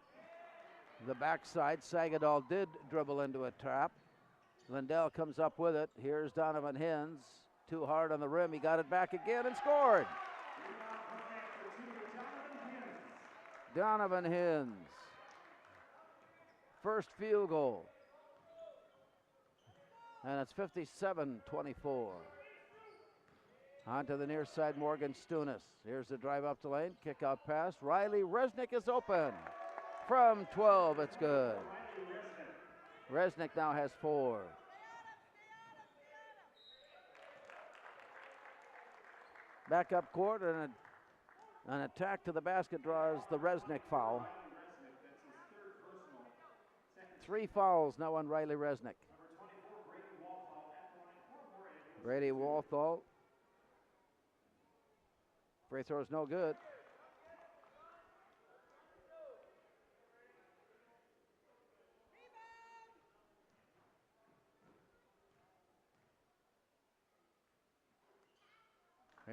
The backside, Sagadol did dribble into a trap. Lindell comes up with it. Here's Donovan Hins. Too hard on the rim. He got it back again and scored. Donovan Hins. First field goal. And it's 57-24. On to the near side, Morgan Stunis. Here's the drive up the lane, kick out pass. Riley Resnick is open. From 12, it's good. Resnick now has 4. Back up court, and an attack to the basket draws the Resnick foul. 3 fouls now on Riley Resnick. Brady Walthall. Free throw's no good.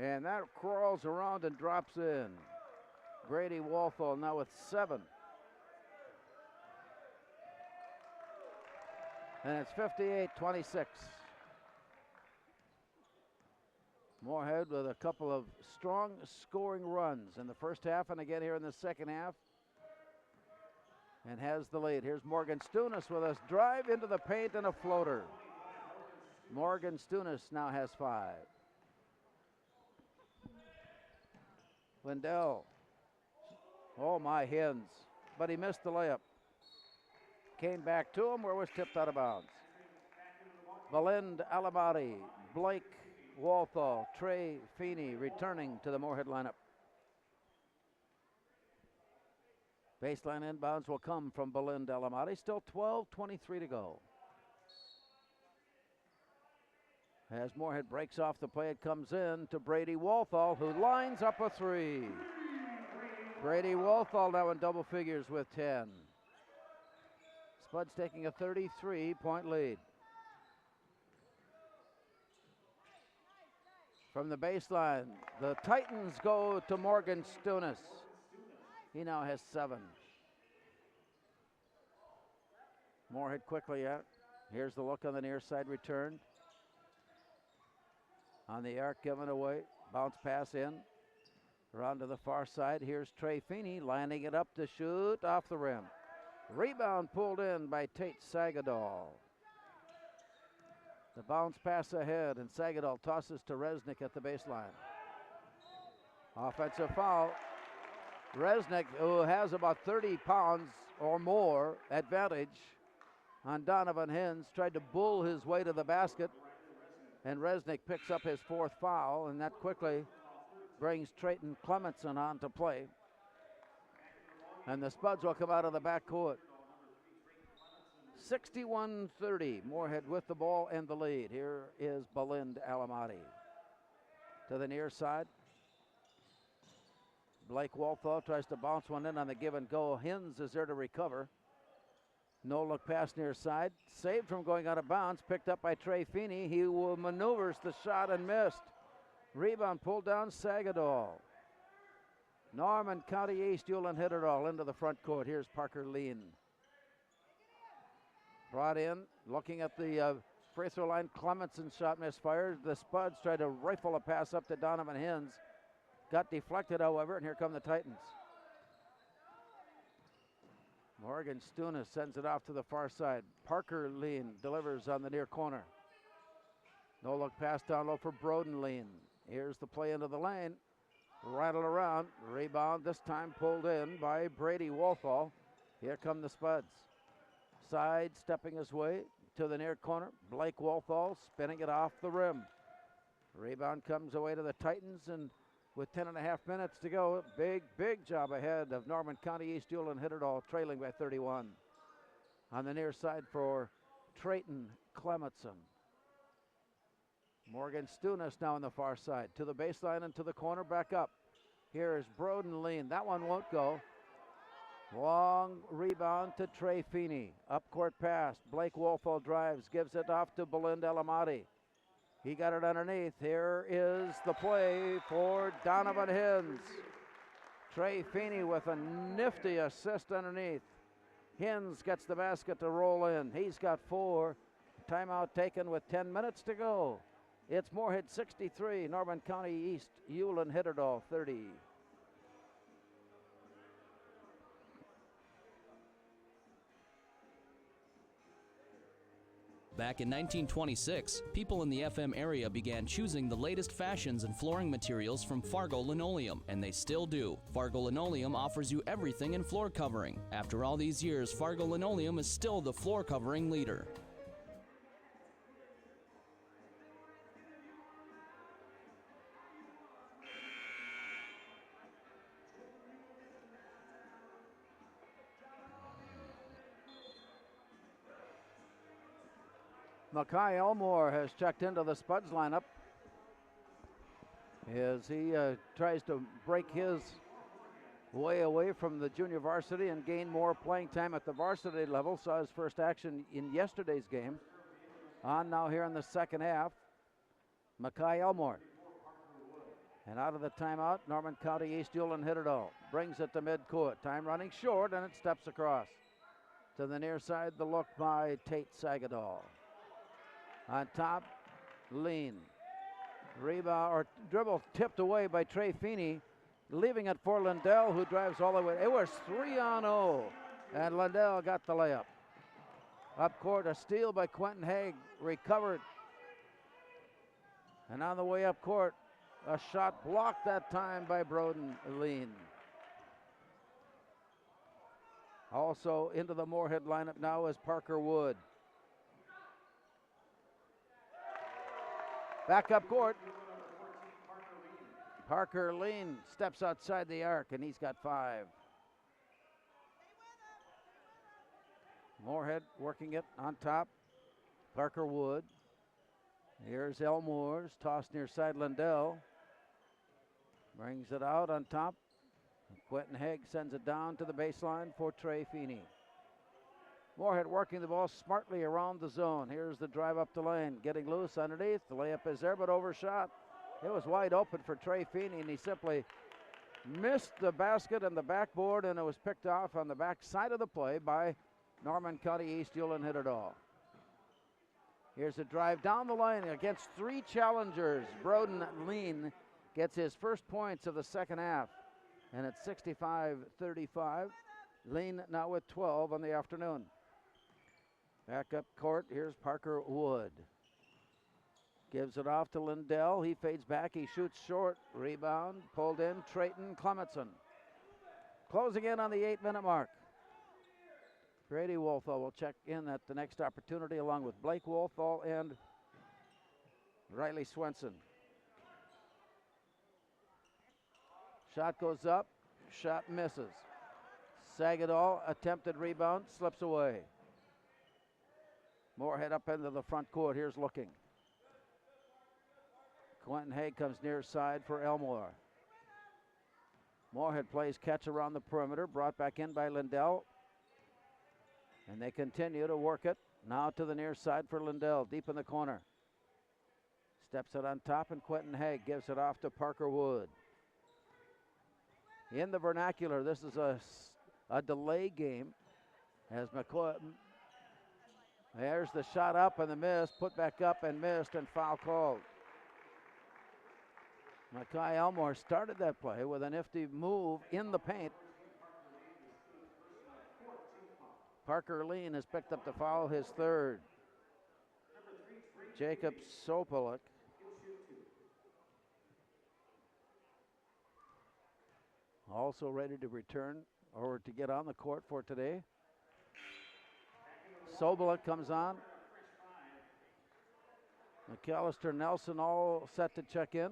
And that crawls around and drops in. Brady Walthall now with 7. And it's 58-26. Moorhead with a couple of strong scoring runs in the first half and again here in the second half. And has the lead. Here's Morgan Stunis with a drive into the paint and a floater. Morgan Stunis now has 5. Lindell. Oh my, Hins. But he missed the layup. Came back to him where it was tipped out of bounds. Valind Alamati, Blake Walthall, Trey Feeney returning to the Moorhead lineup. Baseline inbounds will come from Valind Alamati. Still 12:23 to go. As Moorhead breaks off the play, it comes in to Brady Walthall, who lines up a 3. Brady Walthall now in double figures with 10. Spud's taking a 33-point lead. From the baseline, the Titans go to Morgan Stunis. He now has 7. Moorhead quickly out. Here's the look on the near side return. On the arc, given away. Bounce pass in. Around to the far side. Here's Trey Feeney lining it up to shoot off the rim. Rebound pulled in by Tate Sagadol. The bounce pass ahead, and Sagadol tosses to Resnick at the baseline. Offensive foul. Resnick, who has about 30 pounds or more advantage on Donovan Hins, tried to bull his way to the basket, and Resnick picks up his 4th foul, and that quickly brings Trayton Clementson on to play. And the Spuds will come out of the backcourt. 61-30, Moorhead with the ball and the lead. Here is Valind Alamati. To the near side. Blake Walthall tries to bounce one in on the give and go. Hins is there to recover. No look pass near side. Saved from going out of bounds. Picked up by Trey Feeney. He will maneuvers the shot and missed. Rebound pulled down Sagadol. Norman County East, Ulen hit it all into the front court. Here's Parker Lean. Brought in, looking at the free throw line. Clemenson shot misfired. The Spuds tried to rifle a pass up to Donovan Hins. Got deflected, however, and here come the Titans. Morgan Stunis sends it off to the far side. Parker Lean delivers on the near corner. No look pass down low for Broden Lean. Here's the play into the lane. Rattled around. Rebound this time pulled in by Brady Wolfall. Here come the Spuds. Side stepping his way to the near corner. Blake Wolfall spinning it off the rim. Rebound comes away to the Titans, and with 10.5 minutes to go, big job ahead of Norman County East. Ulen hit it all, trailing by 31. On the near side for Trayton Clemenson. Morgan Stunis now on the far side. To the baseline and to the corner, back up. Here is Broden Lean. That one won't go. Long rebound to Trey Feeney. Up court pass. Blake Wolfall drives, gives it off to Belinda Elamati. He got it underneath. Here is the play for Donovan Hins. Trey Feeney with a nifty assist underneath. Hins gets the basket to roll in. He's got 4. Timeout taken with 10 minutes to go. It's Moorhead 63, Norman County East, Ulen hit it all 30. Back in 1926, people in the FM area began choosing the latest fashions and flooring materials from Fargo Linoleum, and they still do. Fargo Linoleum offers you everything in floor covering. After all these years, Fargo Linoleum is still the floor covering leader. Mackay Elmore has checked into the Spuds lineup as he tries to break his way away from the junior varsity and gain more playing time at the varsity level. Saw his first action in yesterday's game. On now here in the second half, Mackay Elmore. And out of the timeout, Norman County East Ulen hit it all. Brings it to midcourt. Time running short, and it steps across. To the near side, the look by Tate Sagadol. On top, Lean. Rebound or dribble tipped away by Trey Feeney, leaving it for Lindell, who drives all the way. It was 3-on-0, and Lindell got the layup. Up court, a steal by Quentin Haig, recovered. And on the way up court, a shot blocked that time by Broden Lean. Also into the Moorhead lineup now is Parker Wood. Back up court. Parker Lean steps outside the arc, and he's got 5. Moorhead working it on top. Parker Wood. Here's Elmore's toss near side Lindell. Brings it out on top. Quentin Haig sends it down to the baseline for Trey Feeney. Moorhead working the ball smartly around the zone. Here's the drive up the lane. Getting loose underneath. The layup is there, but overshot. It was wide open for Trey Feeney, and he simply missed the basket and the backboard, and it was picked off on the back side of the play by Norman County East. Ulen hit it all. Here's a drive down the lane against 3 challengers. Broden Lean gets his first points of the second half, and it's 65-35. Lean now with 12 on the afternoon. Back up court, here's Parker Wood. Gives it off to Lindell. He fades back, he shoots short. Rebound, pulled in, Trayton Clemenson. Closing in on the 8-minute mark. Brady Wolfall will check in at the next opportunity along with Blake Wolfall and Riley Swenson. Shot goes up, shot misses. Sagadol, attempted rebound, slips away. Moorhead up into the front court. Here's looking. Quentin Haig comes near side for Elmore. Moorhead plays catch around the perimeter, brought back in by Lindell. And they continue to work it. Now to the near side for Lindell, deep in the corner. Steps it on top, and Quentin Haig gives it off to Parker Wood. In the vernacular, this is a delay game as McCoy. There's the shot up and the miss, put back up and missed, and foul called. Mackay Elmore started that play with a nifty move in the paint. Parker Lean has picked up the foul, his third. Jacob Sopolik. Also ready to return or to get on the court for today. Sobolik comes on. McAllister, Nelson all set to check in.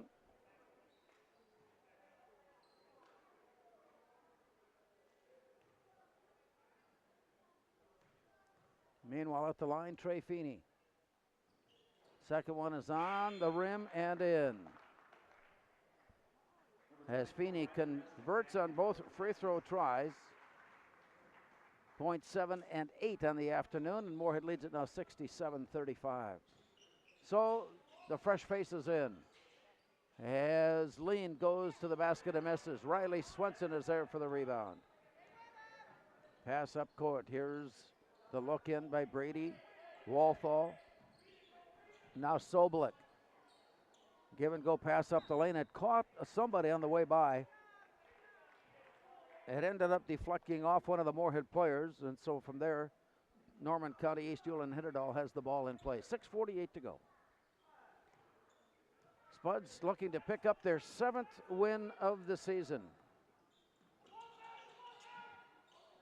Meanwhile at the line, Trey Feeney. Second one is on the rim and in. As Feeney converts on both free throw tries. 0.7 and 8 on the afternoon, and Moorhead leads it now 67-35. So the fresh faces in. As Lean goes to the basket and misses. Riley Swenson is there for the rebound. Pass up court. Here's the look in by Brady Walthall. Now Sobolik. Give and go pass up the lane. It caught somebody on the way by. It ended up deflecting off one of the Moorhead players, and so from there, Norman County East Ewell and Hitterdal has the ball in play. 6:48 to go. Spuds looking to pick up their 7th win of the season.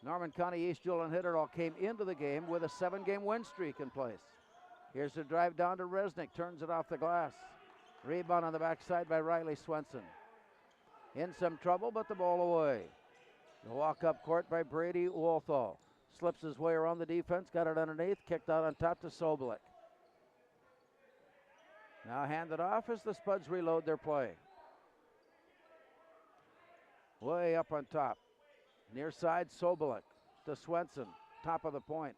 Norman County East Ewell and Hitterdal came into the game with a 7-game win streak in place. Here's the drive down to Resnick, turns it off the glass. Rebound on the backside by Riley Swenson. In some trouble, but the ball away. The walk up court by Brady Walthall. Slips his way around the defense, got it underneath, kicked out on top to Sobolik. Now handed off as the Spuds reload their play. Way up on top. Near side, Sobolik to Swenson, top of the point.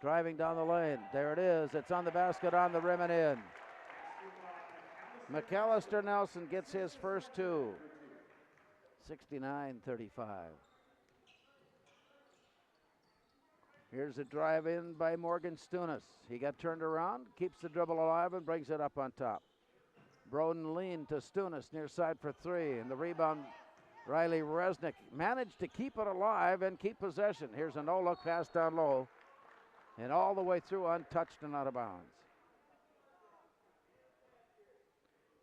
Driving down the lane, there it is. It's on the basket, on the rim and in. McAllister Nelson gets his first two. 69-35. Here's a drive in by Morgan Stunis. He got turned around, keeps the dribble alive, and brings it up on top. Broden Lean to Stunis, near side for three, and the rebound, Riley Resnick managed to keep it alive and keep possession. Here's a no-look pass down low, and all the way through untouched and out of bounds.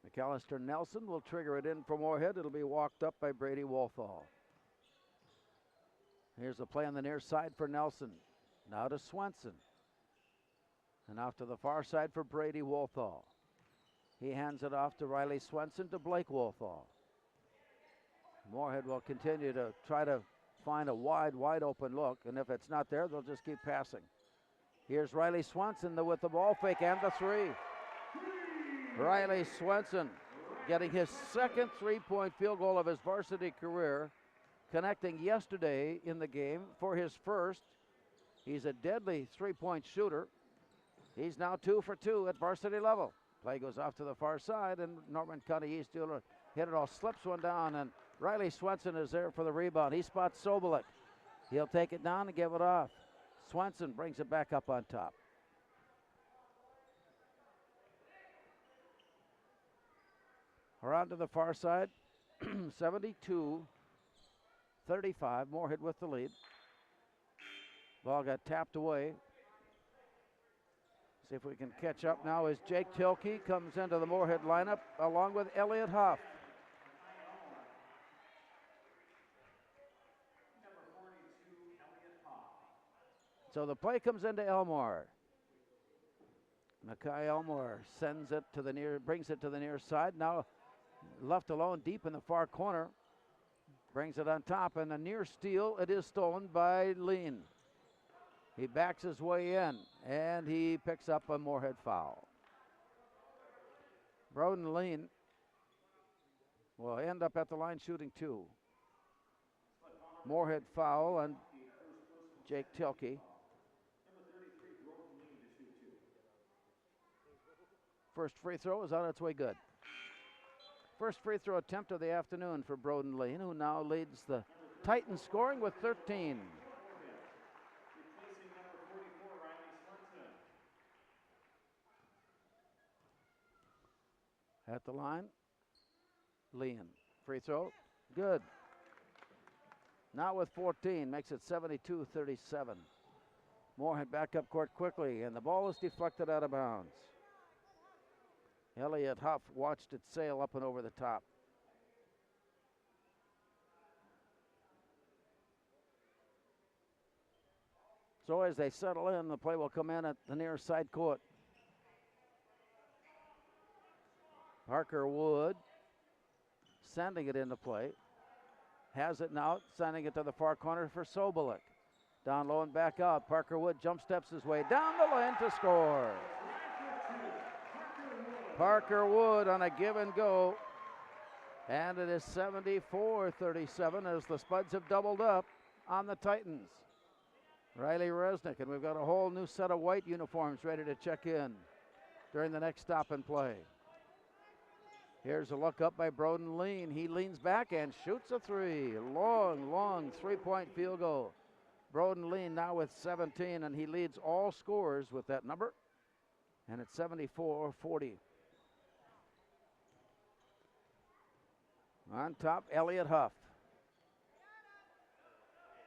McAllister Nelson will trigger it in for Moorhead. It'll be walked up by Brady Walthall. Here's the play on the near side for Nelson. Now to Swenson. And off to the far side for Brady Walthall. He hands it off to Riley Swenson to Blake Walthall. Moorhead will continue to try to find a wide open look, and if it's not there, they'll just keep passing. Here's Riley Swenson with the ball fake and the three. Riley Swenson getting his second three-point field goal of his varsity career, connecting yesterday in the game for his first. He's a deadly three-point shooter. He's now 2 for 2 at varsity level. Play goes off to the far side, and Norman County East hit it all, slips one down, and Riley Swenson is there for the rebound. He spots Sobolik. He'll take it down and give it off. Swenson brings it back up on top. We're on to the far side. 72-35. Moorhead with the lead. Ball got tapped away. See if we can catch up now as Jake Tilkey comes into the Moorhead lineup along with Elliot Huff. So the play comes into Elmore. Mackay Elmore sends it to the near, brings it to the near side. Now left alone deep in the far corner. Brings it on top, and a near steal. It is stolen by Lean. He backs his way in, and he picks up a Moorhead foul. Broden Lean will end up at the line shooting two. Moorhead foul on Jake Tilkey. First free throw is on its way good. First free throw attempt of the afternoon for Broden Lean, who now leads the Titans scoring with 13. At the line, Lean. Free throw, good. Now with 14, makes it 72-37. Moorhead back up court quickly, and the ball is deflected out of bounds. Elliott Huff watched it sail up and over the top. So as they settle in, the play will come in at the near side court. Parker Wood sending it into play. Has it now, sending it to the far corner for Sobolik. Down low and back out. Parker Wood jump steps his way down the lane to score. Parker Wood on a give and go. And it is 74-37 as the Spuds have doubled up on the Titans. Riley Resnick, and we've got a whole new set of white uniforms ready to check in during the next stop and play. Here's a look up by Broden Lean. He leans back and shoots a three. Long three-point field goal. Broden Lean now with 17, and he leads all scorers with that number. And it's 74-40. On top, Elliott Huff.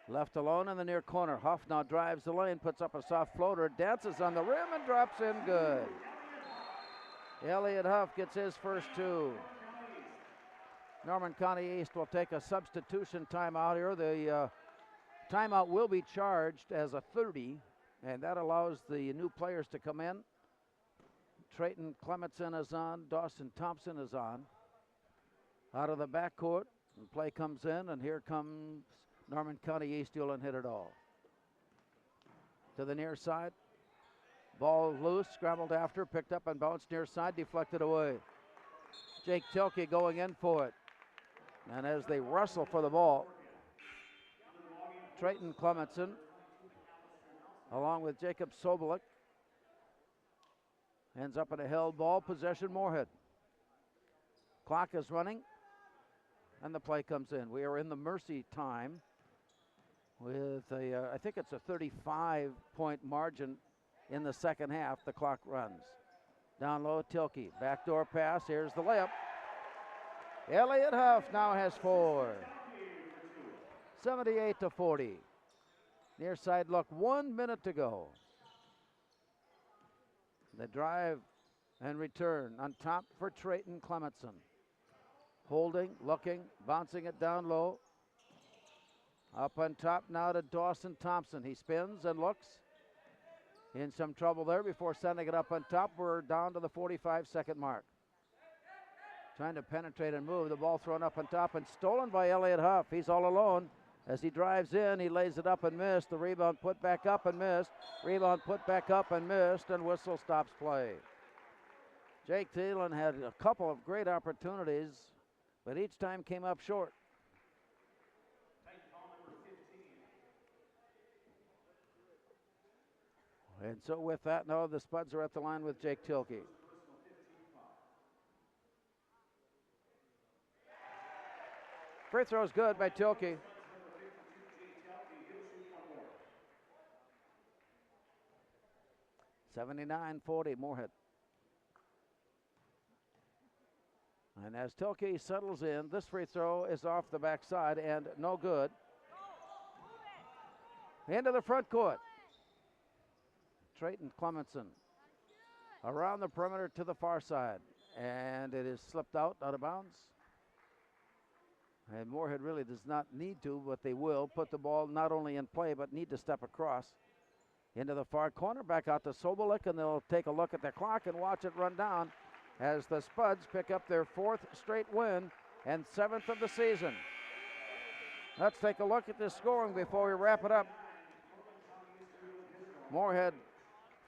Left alone in the near corner. Huff now drives the lane, puts up a soft floater, dances on the rim, and drops in good. Elliott Huff gets his first two. Norman County East will take a substitution timeout here. The timeout will be charged as a 30, and that allows the new players to come in. Trayton Clementson is on. Dawson Thompson is on. Out of the backcourt, the play comes in, and here comes Norman County East. You'll hit it all. To the near side. Ball loose, scrambled after, picked up and bounced near side, deflected away. Jake Tilke going in for it. And as they wrestle for the ball, Trayton Clementson, along with Jacob Sobolik, ends up in a held ball, possession Moorhead. Clock is running, and the play comes in. We are in the mercy time with I think it's a 35-point margin in the second half. The clock runs. Down low, Tilke. Backdoor pass. Here's the layup. Elliott Huff now has four. 78-40. Near side look. 1 minute to go. The drive and return on top for Trayton Clementson. Holding, looking, bouncing it down low. Up on top now to Dawson Thompson. He spins and looks. In some trouble there before sending it up on top. We're down to the 45-second mark. Trying to penetrate and move. The ball thrown up on top and stolen by Elliott Huff. He's all alone. As he drives in, he lays it up and missed. The rebound put back up and missed. Rebound put back up and missed. And whistle stops play. Jake Thielen had a couple of great opportunities, but each time came up short. And so with that, now the Spuds are at the line with Jake Tilke. Free throw is good by Tilke. $79-40 Moorhead. And as Tilke settles in, this free throw is off the backside and no good. Into the front court. Trayton Clementson around the perimeter to the far side. And it is slipped out of bounds. And Moorhead really does not need to, but they will put the ball not only in play, but need to step across into the far corner. Back out to Sobolik, and they'll take a look at the clock and watch it run down as the Spuds pick up their fourth straight win and seventh of the season. Let's take a look at this scoring before we wrap it up. Moorhead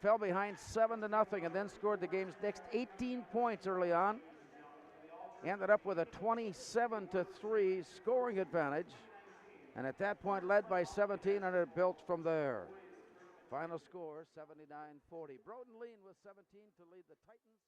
fell behind 7-0 and then scored the game's next 18 points early on. Ended up with a 27-3 scoring advantage. And at that point led by 17, and it built from there. Final score, 79-40. Broden Lean with 17 to lead the Titans.